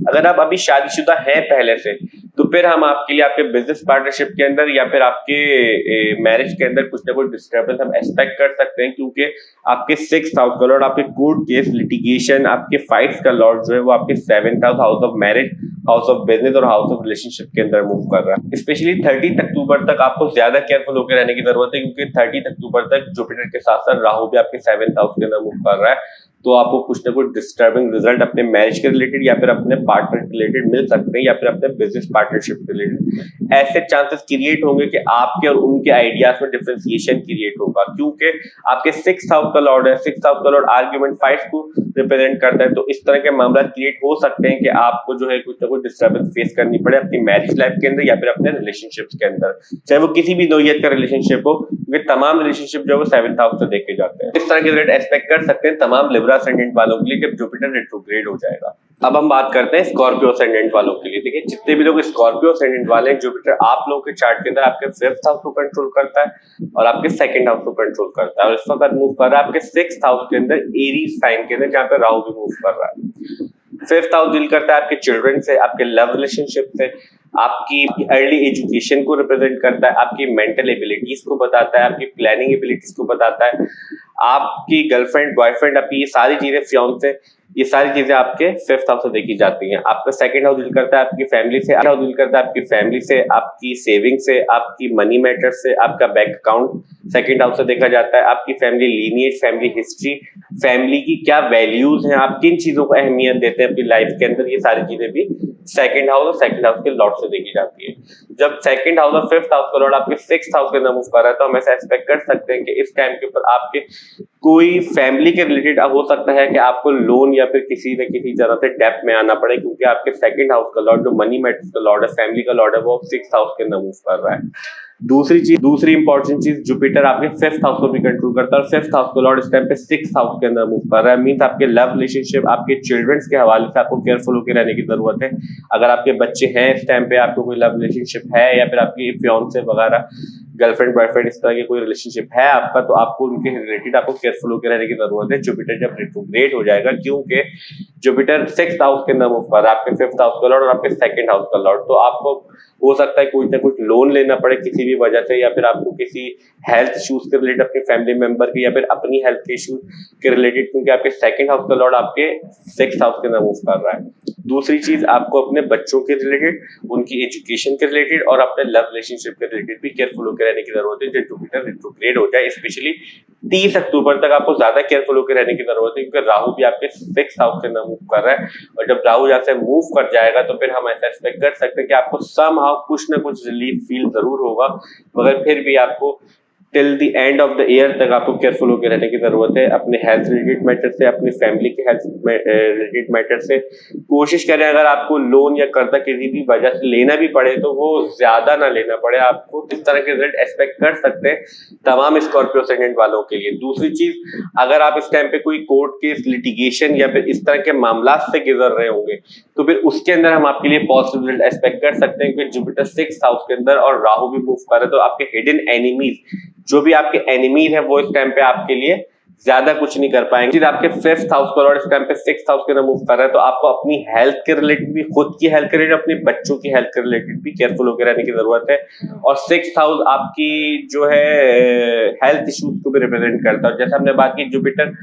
अगर आप अभी शादीशुदा हैं पहले से, तो फिर हम आपके लिए आपके बिजनेस पार्टनरशिप के अंदर या फिर आपके मैरिज के अंदर कुछ ना कुछ डिस्टर्बेंस हम एक्सपेक्ट कर सकते हैं, क्योंकि आपके सिक्स्थ हाउस का लॉर्ड, आपके कोर्ट केस, लिटिगेशन, आपके फाइट्स का लॉर्ड जो है वो आपके seventh house, house of marriage, house of business और हाउस ऑफ रिलेशनशिप के अंदर मूव कर रहा है। स्पेशली 30 अक्टूबर तक आपको ज्यादा केयरफुल होकर रहने की जरूरत है, क्योंकि 30 अक्टूबर तक जुपिटर के साथ साथ राहु भी आपके सेवेंथ हाउस के अंदर मूव कर रहा है। तो आपको कुछ ना कुछ डिस्टर्बिंग रिजल्ट अपने मैरिज के रिलेटेड या फिर अपने पार्टनर के रिलेटेड मिल सकते हैं, या फिर अपने बिजनेस पार्टनरशिप के रिलेटेड ऐसे चांसेस क्रिएट होंगे कि आपके और उनके आइडियाज में डिफरेंशिएशन क्रिएट होगा, क्योंकि आपके सिक्स्थ हाउस का लॉर्ड है। सिक्स्थ हाउस का लॉर्ड आर्ग्यूमेंट फाइट्स को रिप्रेजेंट करता है। तो इस तरह के मामला क्रिएट हो सकते हैं कि आपको जो है कुछ ना कुछ डिस्टर्बेंस फेस करनी पड़े अपनी मैरिज लाइफ के अंदर या फिर अपने रिलेशनशिप के अंदर, चाहे वो किसी भी नौयत का रिलेशनशिप हो, क्योंकि तमाम रिलेशनशिप जो है वो सेवेंथ हाउस से देखे जाते हैं। इस तरह के रिजल्ट एक्सपेक्ट कर सकते हैं तमाम लिब्रा असेंडेंट वालों के लिए जब जुपिटर रेट्रोग्रेड हो जाएगा। अब हम बात करते हैं स्कॉर्पियो असेंडेंट वालों के लिए। देखिए, जितने भी लोग स्कॉर्पियो असेंडेंट वाले हैं, जुपिटर आप लोगों के चार्ट के अंदर आपके फिफ्थ हाउस को कंट्रोल करता है और आपके सेकंड हाउस को कंट्रोल करता है, और इस वक्त मूव कर रहा है आपके सिक्स्थ हाउस के अंदर, एरीज साइन के अंदर, जहां पे राहु भी मूव कर रहा है। फिफ्थ हाउस डील करता है आपके चिल्ड्रन से, आपके लव रिलेशनशिप से, आपकी अर्ली एजुकेशन को रिप्रेजेंट करता है, आपकी मेंटल एबिलिटीज को बताता है, आपकी प्लानिंग एबिलिटीज को बताता है, आपकी गर्लफ्रेंड, बॉयफ्रेंड, आपकी ये सारी चीजें, फियांसे, ये सारी चीजें आपके फिफ्थ हाउस से देखी जाती हैं। आपका सेकंड हाउस डील करता है आपकी फैमिली से, हाउस डील करता है आपकी फैमिली से, आपकी सेविंग से, आपकी मनी मैटर से, आपका बैंक अकाउंट सेकंड हाउस से देखा जाता है, आपकी family lineage, family history, family की क्या वैल्यूज हैं, आप किन चीजों को अहमियत देते हैं अपनी लाइफ के अंदर, ये सारी चीजें भी सेकंड हाउस और सेकंड हाउस के लॉर्ड से देखी जाती है। जब सेकंड हाउस और फिफ्थ हाउस का लॉर्ड आपके सिक्स्थ हाउस के अंदर मूव कर रहा है, तो हम ऐसा एक्सपेक्ट कर सकते हैं कि इस टाइम के ऊपर आपके कोई फैमिली के रिलेटेड हो सकता है कि आपको लोन या फिर किसी न किसी तरह से डेप्ट में आना पड़े, क्योंकि आपके सेकंड हाउस का लॉर्ड जो मनी मैटर्स का लॉर्ड है, फैमिली का लॉर्ड है, वो सिक्स्थ हाउस के अंदर मूव कर रहा है। दूसरी इंपॉर्टेंट चीज, जुपिटर आपके फिफ्थ हाउस को भी कंट्रोल करता है और फिफ्थ हाउस का लॉर्ड इस टाइम पे सिक्स्थ हाउस के अंदर मूव कर रहा है। मींस आपके लव रिलेशनशिप, आपके चिल्ड्रंस के हवाले से आपको केयरफुल होकर रहने की जरूरत है। अगर आपके बच्चे हैं इस टाइम पे, आपको कोई लव रिलेशनशिप है या फिर आपकी फियांसे वगैरह, गर्लफ्रेंड बॉयफ्रेंड, इस तरह की कोई रिलेशनशिप है आपका, तो आपको उनके रिलेटेड आपको केयरफुल होकर रहने की जरूरत है। जुपिटर जब रेट्रोग्रेड हो जाएगा, क्योंकि जुपिटर सिक्स्थ हाउस के अंदर मूव कर रहा है, आपके फिफ्थ हाउस का लॉर्ड और आपके सेकंड हाउस का लॉर्ड, तो आपको हो सकता है कुछ ना कुछ लोन लेना पड़े किसी भी वजह से, या फिर आपको किसी हेल्थ इश्यूज के रिलेटेड अपने फैमिली मेंबर के या फिर अपनी हेल्थ के इश्यूज के रिलेटेड, क्योंकि आपके सेकंड हाउस का लॉर्ड आपके सिक्स्थ हाउस के अंदर मूव कर रहा है। दूसरी चीज, आपको अपने बच्चों के रिलेटेड, उनकी एजुकेशन के रिलेटेड और अपने लव रिलेशनशिप के रिलेटेड भी केयरफुल होकर रहने की जरूरत है। जब जुपिटर रेट्रोग्रेड हो जाए, स्पेशली 30 अक्टूबर तक आपको ज्यादा केयरफुल होकर रहने की जरूरत है, क्योंकि राहु भी आपके सिक्स्थ हाउस के अंदर मूव कर रहा है, और जब राहु यहाँ से मूव कर जाएगा तो फिर हम ऐसा एक्सपेक्ट कर सकते हैं कि आपको समहाउ कुछ ना कुछ रिलीफ फील जरूर होगा, मगर फिर भी आपको till the end of the year तक आपको केयरफुल होकर रहने की जरूरत है अपने हेल्थ रिलेटेड मैटर से, अपनी फैमिली के हेल्थ रिलेटेड मैटर से। कोशिश करें अगर आपको लोन या कर्जा किसी भी वजह से लेना भी पड़े तो वो ज्यादा ना लेना पड़े, आपको इस तरह के रिजल्ट एक्सपेक्ट कर सकते हैं तमाम स्कॉर्पियो असेंडेंट वालों के लिए। दूसरी चीज, अगर आप इस टाइम पे कोई कोर्ट केस, लिटिगेशन या फिर इस तरह के मामला से गुजर रहे होंगे, तो फिर उसके अंदर हम आपके लिए पॉजिटिव रिजल्ट एक्सपेक्ट कर सकते हैं, क्योंकि जुपिटर सिक्स्थ हाउस के अंदर और राहु भी मूव कर रहे हैं, तो आपके हिडन एनिमीज, जो भी आपके एनिमीज हैं, वो इस टाइम पे आपके लिए ज्यादा कुछ नहीं कर पाएंगे। आपके फिफ्थ हाउस का लॉर्ड इस टाइम पे सिक्स्थ हाउस के अंदर मूव कर रहा है, तो आपको अपनी हेल्थ के रिलेटेड भी, खुद की हेल्थ के रिलेटेड, अपने बच्चों की हेल्थ के रिलेटेड भी केयरफुल होकर रहने की जरूरत है। और सिक्स्थ हाउस आपकी जो है हेल्थ इश्यूज को भी रिप्रेजेंट करता है। जैसे हमने बात की, जुपिटर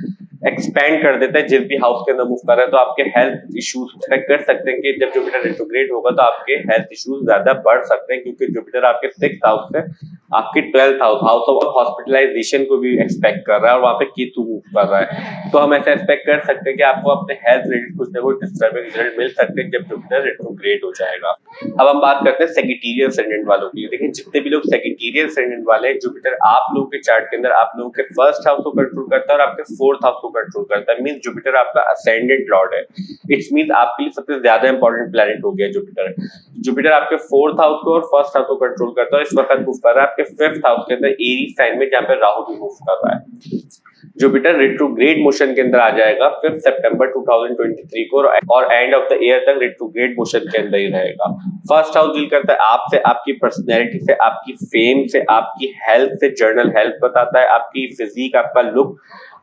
एक्सपैंड कर देता है जिस भी हाउस के अंदर मूव कर रहा है, तो आपके हेल्थ इश्यूज एक्सपेक्ट कर सकते हैं कि जब जुपिटर रेट्रोग्रेड होगा तो आपके हेल्थ इश्यूज ज्यादा बढ़ सकते हैं, क्योंकि जुपिटर आपके सिक्स्थ हाउस से आपके 12th हाउस ऑफ हॉस्पिटलाइजेशन को भी एक्सपेक्ट कर रहा है और वहां पे केतु मूव कर रहा है। तो हम ऐसा एक्सपेक्ट कर सकते हैं कि आपको अपने हेल्थ रिलेटेड कुछ ना कुछ डिस्टर्बिंग रिजल्ट मिल सकते हैं जब जुपिटर रेट्रोग्रेड हो जाएगा। अब हम बात करते हैं सेगिटेरियल असेंडेंट वालों की। देखिए जितने भी लोग सेगिटेरियल असेंडेंट वाले हैं, जुपिटर आप लोगों के चार्ट के अंदर आप लोगों के फर्स्ट हाउस को कंट्रोल करता है और आपके फोर्थ हाउस को कंट्रोल करता है। मींस जुपिटर आपका असेंडेंट लॉर्ड है। इट्स मींस आपके लिए सबसे ज्यादा इंपॉर्टेंट प्लैनेट हो गया जुपिटर। जुपिटर आपके फोर्थ हाउस को और फर्स्ट हाउस को कंट्रोल करता है। इस वक्त मूव कर रहा है आपके फिफ्थ हाउस के अंदर एरीज साइन में, जहां पे राहु भी मूव कर रहा है। जुपिटर रेट्रोग्रेड मोशन के अंदर आ जाएगा 5 सितंबर 2023 को और एंड ऑफ द ईयर तक रेट्रोग्रेड मोशन के अंदर ही रहेगा। फर्स्ट हाउस डील करता है आपसे, आपकी पर्सनैलिटी से, आपकी फेम से, आपकी हेल्थ से, जर्नल हेल्थ बताता है, आपकी फिजिक, आपका लुक,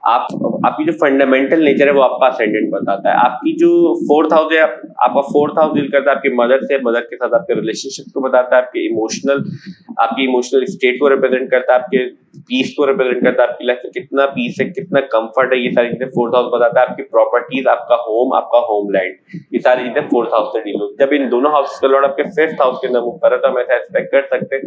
आपकी जो फंडामेंटल नेचर है वो आपका असेंडेंट बताता है। आपकी जो फोर्थ हाउस है, आपका फोर्थ हाउस डील करता है आपकी मदर से, मदर के साथ आपके रिलेशनशिप को बताता है, आपकी इमोशनल स्टेट को रिप्रेजेंट करता है, आपके पीस को रिप्रेजेंट करता है, आपकी लाइफ में कितना पीस है, कितना कंफर्ट है, ये सारी चीजें फोर्थ हाउस बताता है। आपकी प्रॉपर्टीज, आपका होम, आपका होमलैंड, ये सारी चीजें फोर्थ हाउस से डील होती है। जब इन दोनों हाउस का लॉर्ड आपके फिफ्थ हाउस के अंदर मूव कर रहा है तो हम ऐसा एक्सपेक्ट कर सकते हैं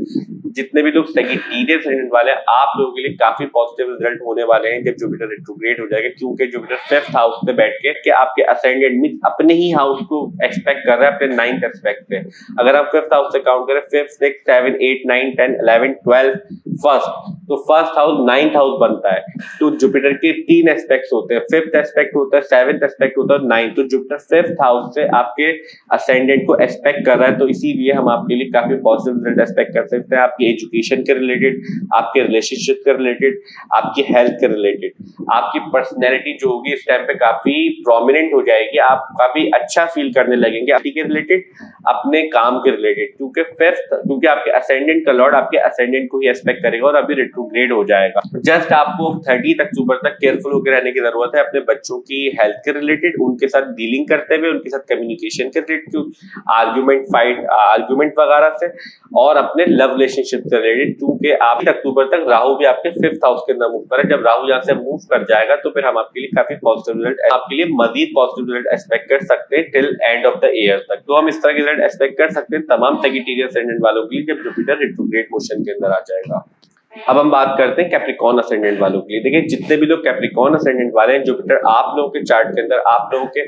जितने भी लोग सेगिटेरियल असेंडेंट वाले हैं आप लोगों के लिए काफी पॉजिटिव रिजल्ट होने वाले हैं जब जुपिटर रेट्रोग्रेड हो जाएगा, क्योंकि जुपिटर फिफ्थ हाउस पे बैठ के आपके असेंडेंट मींस अपने ही हाउस को एक्सपेक्ट कर रहा है अपने नाइन्थ एस्पेक्ट पे। अगर आप फिफ्थ हाउस से काउंट करें, 5, 6, 7, 8, 9, 10, 11, 12 फर्स्ट, तो फर्स्ट हाउस नाइन्थ हाउस बनता है। तो जुपिटर के 3 एस्पेक्ट्स होते हैं, फिफ्थ एस्पेक्ट होता है, सेवेंथ एस्पेक्ट होता है, नाइन्थ। तो जुपिटर फिफ्थ हाउस से आपके असेंडेंट को एक्सपेक्ट कर रहा है, तो इसीलिए हम आपके लिए काफी पॉजिटिव रिजल्ट एक्सपेक्ट कर सकते हैं आपकी एजुकेशन के रिलेटेड, आपके रिलेशनशिप के रिलेटेड, आपकी हेल्थ के रिलेटेड। आपकी पर्सनैलिटी जो होगी इस टाइम पे काफी प्रोमिनेंट हो जाएगी, आप काफी अच्छा फील करने लगेंगे आपके रिलेटेड, अपने काम के रिलेटेड, क्योंकि आपके असेंडेंट का लॉर्ड आपके असेंडेंट को ही एक्सपेक्ट करेगा और अभी रेट्रोग्रेड हो जाएगा। जस्ट आपको 30 अक्टूबर तक केयरफुल होकर रहने की जरूरत है अपने बच्चों की हेल्थ के रिलेटेड, उनके साथ डीलिंग करते हुए, उनके साथ कम्युनिकेशन के रिलेटेड, आर्ग्यूमेंट वगैरह से, और अपने लव रिलेशनशिप से रिलेटेड, क्योंकि 8 अक्टूबर तक राहु भी आपके फिफ्थ हाउस के अंदर मूव कर है। जब राहु यहाँ से मूव कर जाएगा तो फिर हम आपके लिए काफी पॉजिटिव रिजल्ट, आपके लिए मजीद पॉजिटिव रिजल्ट एक्सपेक्ट कर सकते हैं till end of the year तक। तो हम इस तरह के रिजल्ट एक्सपेक्ट कर सकते हैं तमाम सेगिटेरियल असेंडेंट वालों के लिए जब जुपिटर रेट्रोग्रेड मोशन के अंदर आ जाएगा। अब हम बात करते हैं कैप्रिकॉर्न असेंडेंट वालों के लिए। देखिए जितने भी लोग कैप्रिकॉर्न असेंडेंट वाले हैं, जुपिटर आप लोगों के चार्ट के अंदर आप लोगों के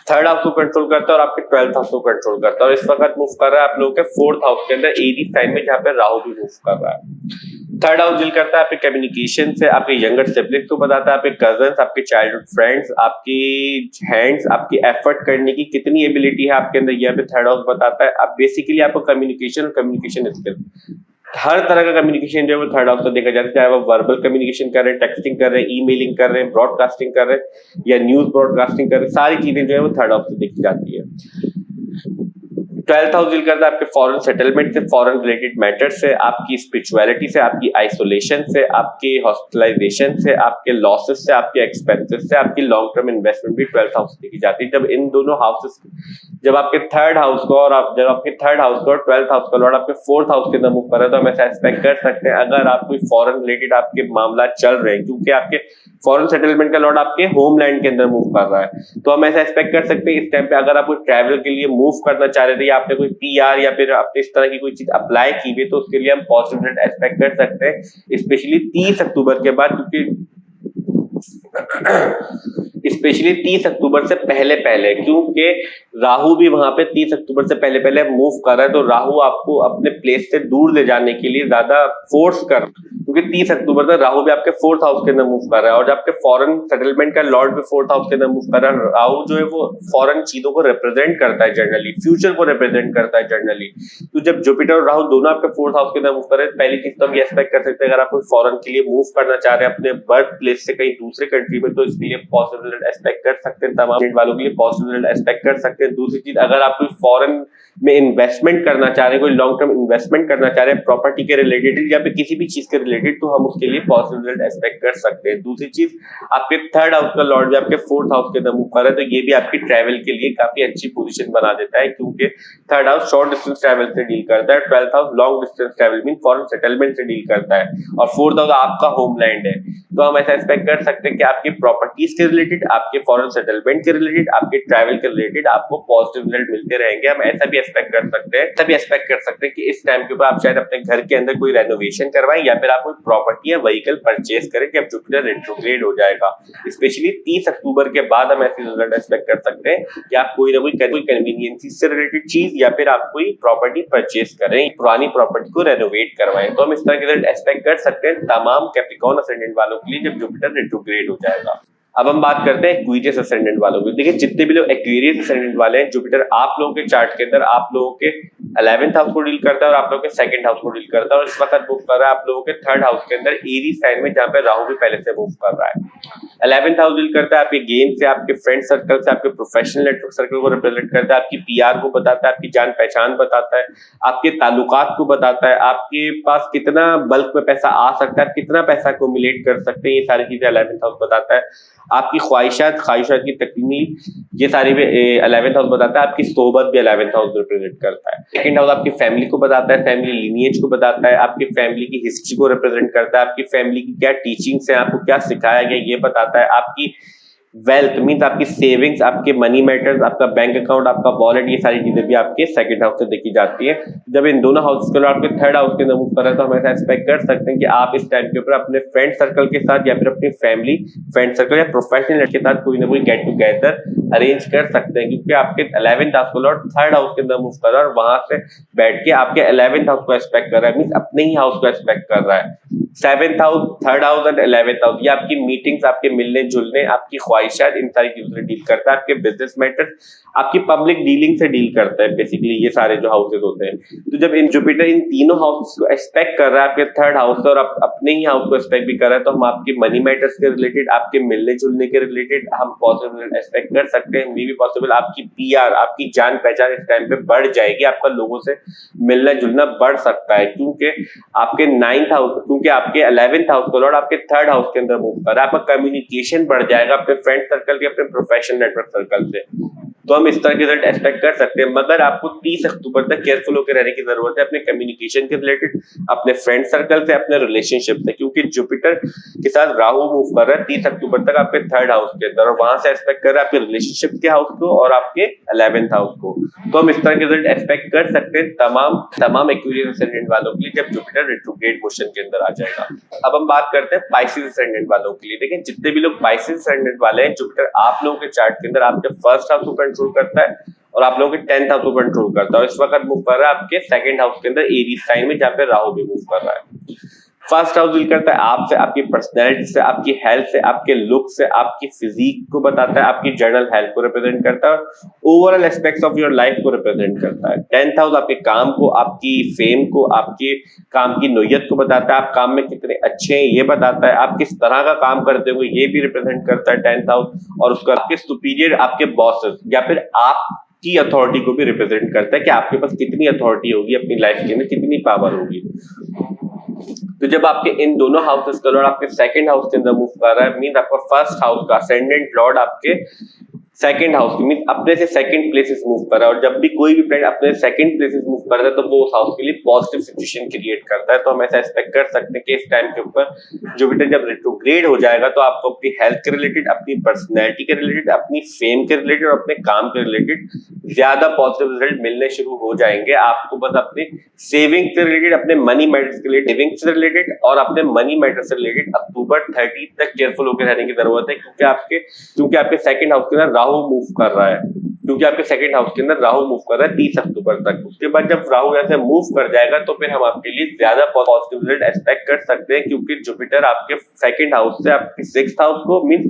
थर्ड हाउस को कंट्रोल करता है और आपके 12th हाउस को कंट्रोल करता है, और इस वक्त मूव कर रहा है आप लोगों के फोर्थ हाउस के अंदर एरीज साइन में, जहां पे राहु भी मूव कर रहा है। थर्ड हाउस डील करता है आपके कम्युनिकेशन से, आपके यंगर सिबलिंग्स को बताता है, आपके कजन्स, आपके चाइल्डहुड फ्रेंड्स, आपकी हैंड्स, आपकी एफर्ट करने की कितनी एबिलिटी है आपके अंदर, यहाँ पे थर्ड हाउस बताता है। अब बेसिकली आपको कम्युनिकेशन स्किल, हर तरह का कम्युनिकेशन जो है वो थर्ड हाउस से देखा जाता है, चाहे वो वर्बल कम्युनिकेशन कर रहे हैं, टेक्सटिंग कर रहे हैं, ईमेलिंग कर रहे हैं, ब्रॉडकास्टिंग कर रहे हैं या न्यूज ब्रॉडकास्टिंग कर रहे हैं, सारी चीजें जो है वो थर्ड हाउस से देखी जाती है। 12th हाउस डील करता है आपके फॉरेन सेटलमेंट से, फॉरेन रिलेटेड मैटर से, आपकी स्पिरिचुअलिटी से, आपकी आइसोलेशन से, आपके हॉस्पिटलाइजेशन से, आपके लॉसेस से, आपके एक्सपेंसेस से, आपकी लॉन्ग टर्म इन्वेस्टमेंट भी 12th हाउस से देखी जाती है। जब इन दोनों हाउसेस, जब आपके थर्ड हाउस को और 12th हाउस का लॉर्ड आपके फोर्थ हाउस के अंदर मूव कर रहा है, तो हम ऐसा एक्सपेक्ट कर सकते हैं अगर आप कोई फॉरेन रिलेटेड आपके मामला चल रहे हैं, क्योंकि आपके फॉरेन सेटलमेंट का लॉर्ड आपके होमलैंड के अंदर मूव कर रहा है, तो हम ऐसा एक्सपेक्ट कर सकते हैं इस टाइम पे अगर आप कोई ट्रैवल के लिए मूव करना चाह रहे थे या आपने कोई पीआर या फिर आपने इस तरह की कोई चीज अप्लाई की हुई, तो उसके लिए हम पॉजिटिव रिजल्ट एक्सपेक्ट कर सकते हैं, स्पेशली 30 अक्टूबर के बाद, क्योंकि स्पेशली 30 अक्टूबर से पहले, क्योंकि राहु भी वहां पे 30 अक्टूबर से पहले मूव कर रहा है, तो राहु आपको अपने प्लेस से दूर ले जाने के लिए ज्यादा फोर्स कर, क्योंकि 30 अक्टूबर तक राहु भी आपके फोर्थ हाउस के अंदर मूव कर रहा है, और जब आपके फॉरेन सेटलमेंट का लॉर्ड भी फोर्थ हाउस के अंदर मूव कर रहा है, राहु जो है वो फॉरेन चीजों को रिप्रेजेंट करता है जनरली, फ्यूचर को रिप्रेजेंट करता है जनरली। तो जब जुपिटर और राहु दोनों आपके फोर्थ हाउस के अंदर मूव कर रहे हैं, पहली चीज तो हम ये एक्सपेक्ट कर सकते हैं अगर आप कोई फॉरेन के लिए मूव करना चाह रहे हैं अपने बर्थ प्लेस से कहीं दूसरे कंट्री में, तो इसके लिए पॉजिटिव रिजल्ट एक्सपेक्ट कर सकते हैं, तमाम वालों के लिए पॉजिटिव रिजल्ट एक्सपेक्ट कर सकते हैं। दूसरी चीज, अगर आप कोई फॉरेन में इन्वेस्टमेंट करना चाह रहे हैं, कोई लॉन्ग टर्म इन्वेस्टमेंट करना चाह रहे हैं प्रॉपर्टी के रिलेटेड या फिर किसी भी चीज के रिलेटेड, रिलेटेड, तो हम उसके लिए पॉजिटिव रिजल्ट एक्सपेक्ट कर सकते हैं। दूसरी चीज, आपके थर्ड हाउस का लॉर्ड भी आपके फोर्थ हाउस के अंदर मूव कर रहा है, तो ये भी आपकी ट्रैवल के लिए काफी अच्छी पोजीशन बना देता है, क्योंकि third house short distance travel से डील करता है, 12th house long distance travel mean foreign settlement से डील करता है, और फोर्थ हाउस आपका होमलैंड है। तो हम ऐसा एक्सपेक्ट कर सकते हैं कि आपकी प्रॉपर्टीज के रिलेटेड, आपके फॉरेन सेटलमेंट के रिलेटेड, आपके ट्रैवल के रिलेटेड आपको पॉजिटिव रिजल्ट मिलते रहेंगे। हम ऐसा भी एक्सपेक्ट कर सकते हैं कि इस टाइम के ऊपर आप शायद अपने घर के अंदर कोई रेनोवेशन करवाएं, या फिर आप कोई प्रॉपर्टी या व्हीकल परचेज करें जब जुपिटर रेट्रोग्रेड हो जाएगा। स्पेशली 30 अक्टूबर के बाद हम ऐसे रिजल्ट एक्सपेक्ट कर सकते हैं कि आप कोई ना कोई कन्वीनियंस से रिलेटेड चीज, या फिर आप कोई प्रॉपर्टी परचेज करें, पुरानी प्रॉपर्टी को रेनोवेट करवाएं। तो हम इस तरह के रिजल्ट एक्सपेक्ट कर सकते हैं तमाम कैप्रिकॉर्न असेंडेंट वालों के लिए जब जुपिटर रेट्रोग्रेड हो जाएगा। अब हम बात करते हैं एक्वेरियस असेंडेंट वालों की। देखिए, जितने भी लोग एक्वेरियस असेंडेंट वाले हैं, जुपिटर आप लोगों के चार्ट के अंदर आप लोगों के 11th हाउस को डील करता है और आप लोगों के सेकंड हाउस को डील करता है, और इस वक्त मूव कर रहा है आप लोगों के थर्ड हाउस के अंदर एरीज साइन में, जहां पे राहु भी पहले से मूव कर रहा है। 11th हाउस डील करता है आपके गेम से, आपके फ्रेंड सर्कल से, आपके प्रोफेशनल नेटवर्क सर्कल को रिप्रेजेंट करता है, आपकी पीआर को बताता है, आपकी जान पहचान बताता है, आपके ताल्लुकात को बताता है, आपके पास कितना बल्क में पैसा आ सकता है, आप कितना पैसा एक्युमुलेट कर सकते हैं, ये सारी चीजें 11th हाउस बताता है। आपकी ख्वाहिशात की तकमील, ये सारी भी 11th हाउस बताता है। आपकी सोहबत भी 11th हाउस रिप्रेजेंट करता है। सेकंड हाउस आपकी फैमिली को बताता है, फैमिली लीनिएज को बताता है, आपकी फैमिली की हिस्ट्री को रिप्रेजेंट करता है, आपकी फैमिली की क्या टीचिंग्स है, आपको क्या सिखाया गया ये बताता है, आपकी वेल्थ मीन्स आपकी सेविंग्स, आपके मनी मैटर्स, आपका बैंक अकाउंट, आपका वॉलेट, ये सारी चीजें भी आपके सेकंड हाउस से देखी जाती है। जब इन दोनों हाउस के आपके थर्ड हाउस के अंदर मूव कर रहा है, तो हम ऐसा एक्सपेक्ट कर सकते हैं कि आप इस टाइम के ऊपर अपने फ्रेंड सर्कल के साथ, या फिर अपनी फैमिली फ्रेंड सर्कल या प्रोफेशनल के साथ कोई ना कोई गेट टुगेदर अरेंज कर सकते हैं, क्योंकि आपके 11th हाउस को लॉर्ड थर्ड हाउस के अंदर मूव कर रहा है, और वहां से बैठ के आपके 11th हाउस को एक्सपेक्ट कर रहा है, मीन्स अपने ही हाउस को एक्सपेक्ट कर रहा है। 7th house, third house and 11th house, ये आपकी मीटिंग्स, आपके मिलने जुलने, आपकी ख्वाहिशात, इन सारी चीजों से डील करता है। आपके बिजनेस मैटर्स, आपकी पब्लिक डीलिंग से डील करता है बेसिकली, ये सारे जो हाउसेस होते हैं। तो जब इन जुपिटर इन तीनों हाउस को एक्सपेक्ट कर रहा है आपके थर्ड हाउस से, और अपने ही हाउस को एक्सपेक्ट भी कर रहा है, तो हम आपके मनी मैटर्स के रिलेटेड, आपके मिलने जुलने के रिलेटेड हम पॉजिटिव एक्सपेक्ट कर सकते हैं। मे बी पॉसिबल आपकी पीआर, आपकी जान पहचान इस टाइम पे बढ़ जाएगी, आपका लोगों से मिलना जुलना बढ़ सकता है, क्योंकि आपके 9th हाउस, क्योंकि आपके 11th हाउस को लॉर्ड आपके थर्ड हाउस के अंदर मूव कर रहा है, आपका कम्युनिकेशन बढ़ जाएगा अपने फ्रेंड सर्कल के, अपने प्रोफेशनल नेटवर्क सर्कल से। तो हम इस तरह के रिजल्ट एक्सपेक्ट कर सकते हैं, मगर आपको 30 अक्टूबर तक केयरफुल होकर रहने की जरूरत है अपने कम्युनिकेशन के रिलेटेड, अपने फ्रेंड सर्कल से, अपने रिलेशनशिप से, क्योंकि जुपिटर के साथ राहु मूव कर रहा है 30 अक्टूबर तक आपके थर्ड हाउस के अंदर, और वहां से एक्सपेक्ट कर रहा है आपके रिलेशनशिप के हाउस को और आपके 11th हाउस को। तो हम इस तरह के रिजल्ट एक्सपेक्ट कर सकते हैं तमाम एक्वेरियस असेंडेंट वालों के लिए जब जुपिटर रेट्रोग्रेड मोशन के अंदर आ जाएगा। अब हम बात करते हैं पाइसेस असेंडेंट वालों के लिए। देखिए, जितने भी लोग पाइसेस असेंडेंट वाले हैं, जुपिटर आप लोगों के चार्ट के अंदर आपके फर्स्ट हाउस को कंट्रोल करता है और आप लोगों के 10th हाउस को कंट्रोल करता है, और इस वक्त मूव कर रहा है आपके सेकंड हाउस के अंदर एरीज साइन में, जहां पे राहु भी मूव कर रहा है। फर्स्ट हाउस डील करता है आपसे, आपकी पर्सनैलिटी से, आपकी हेल्थ से, आपके लुक से, आपकी फिजिक को बताता है, आपकी जनरल हेल्थ को रिप्रेजेंट करता है, overall aspects of your life को रिप्रेजेंट करता है। 10th हाउस आपके काम को, आपकी फेम को, आपके काम की नोयत को बताता है, आप काम में कितने अच्छे हैं ये बताता है, आप किस तरह का काम करते हो ये भी रिप्रेजेंट करता है 10th हाउस, और उसका आपके सुपीरियर, आपके बॉसेस या फिर आप की अथॉरिटी को भी रिप्रेजेंट करता है कि आपके पास कितनी अथॉरिटी होगी अपनी लाइफ के अंदर, कितनी पावर होगी। तो जब आपके इन दोनों हाउसेस का लॉर्ड आपके सेकंड हाउस के अंदर मूव कर रहा है, मींस आपका फर्स्ट हाउस का असेंडेंट लॉर्ड आपके सेकंड हाउस की मींस अपने से सेकंड प्लेसेस मूव कर रहा है, और जब भी कोई भी प्लैनेट अपने सेकंड प्लेसेस मूव करता है तो वो उस हाउस के लिए पॉजिटिव सिचुएशन क्रिएट करता है। तो हम ऐसा एक्सपेक्ट कर सकते हैं कि इस टाइम के ऊपर जुपिटर जब रेट्रोग्रेड हो जाएगा तो आपको अपनी हेल्थ के रिलेटेड, अपनी पर्सनैलिटी के रिलेटेड, अपनी फेम के रिलेटेड और अपने काम के रिलेटेड ज्यादा पॉजिटिव रिजल्ट मिलने शुरू हो जाएंगे। आपको बस अपने सेविंग से रिलेटेड, अपने मनी मैटर्स के लिए सेविंग से रिलेटेड और अपने मनी मैटर्स से रिलेटेड अक्टूबर 30 तक केयरफुल होकर रहने की जरूरत है, क्योंकि आपके सेकंड हाउस के अंदर राहु मूव कर रहा है, क्योंकि आपके सेकंड हाउस के अंदर राहु मूव कर रहा है 30 अक्टूबर तक। उसके बाद जब राहु यहाँ से मूव कर जाएगा तो फिर हम आपके लिए ज्यादा पॉजिटिव रिजल्ट एक्सपेक्ट कर सकते हैं, क्योंकि जुपिटर आपके सेकंड हाउस से आपके 6th हाउस को मींस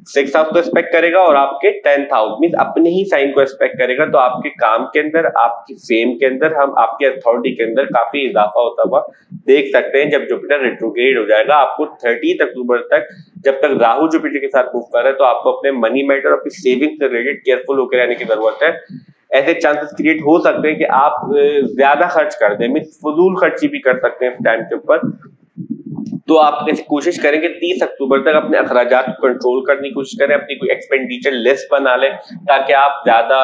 6th हाउस को एक्सपेक्ट करेगा और आपके 10th हाउस मींस अपने ही साइन को एक्सपेक्ट करेगा। तो आपके काम के अंदर, आपकी फेम के अंदर, हम आपके अथॉरिटी के अंदर काफी इजाफा होता हुआ देख सकते हैं जब जुपिटर रेट्रोग्रेड हो जाएगा। आपको 30 अक्टूबर तक, जब तक राहु जुपिटर के साथ मूव कर रहा है, तो आपको अपने मनी मैटर और अपनी सेविंग से रिलेटेड केयरफुल होकर रहने की जरूरत है। ऐसे चांसेस क्रिएट हो सकते हैं कि आप ज्यादा खर्च कर दें, मींस फजूल खर्ची भी कर सकते हैं इस टाइम के ऊपर। तो आप ऐसे कोशिश करें कि 30 अक्टूबर तक अपने अखराजात को कंट्रोल करने की कोशिश करें, अपनी कोई एक्सपेंडिचर लिस्ट बना लें ताकि आप ज्यादा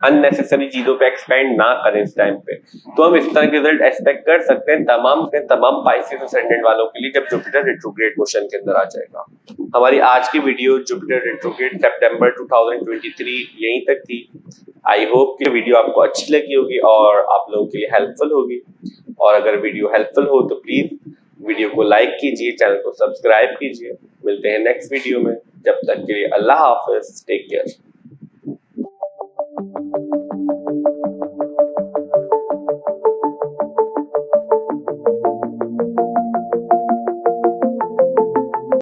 अननेसेसरी चीजों पे एक्सपेंड ना करें इस टाइम पे। तो हम इस तरह के रिजल्ट एक्सपेक्ट कर सकते हैं तमाम पाइसेस असेंडेंट वालों के लिए जब जुपिटर रेट्रोग्रेड मोशन के अंदर आ जाएगा। हमारी आज की वीडियो जुपिटर रेट्रोग्रेड सितंबर 2023 यहीं तक थी। आई होप कि वीडियो आपको अच्छी लगी होगी और आप लोगों के लिए हेल्पफुल होगी। और अगर वीडियो हेल्पफुल हो तो प्लीज वीडियो को लाइक कीजिए, चैनल को सब्सक्राइब कीजिए। मिलते हैं नेक्स्ट वीडियो में, जब तक के लिए अल्लाह हाफिज, टेक केयर।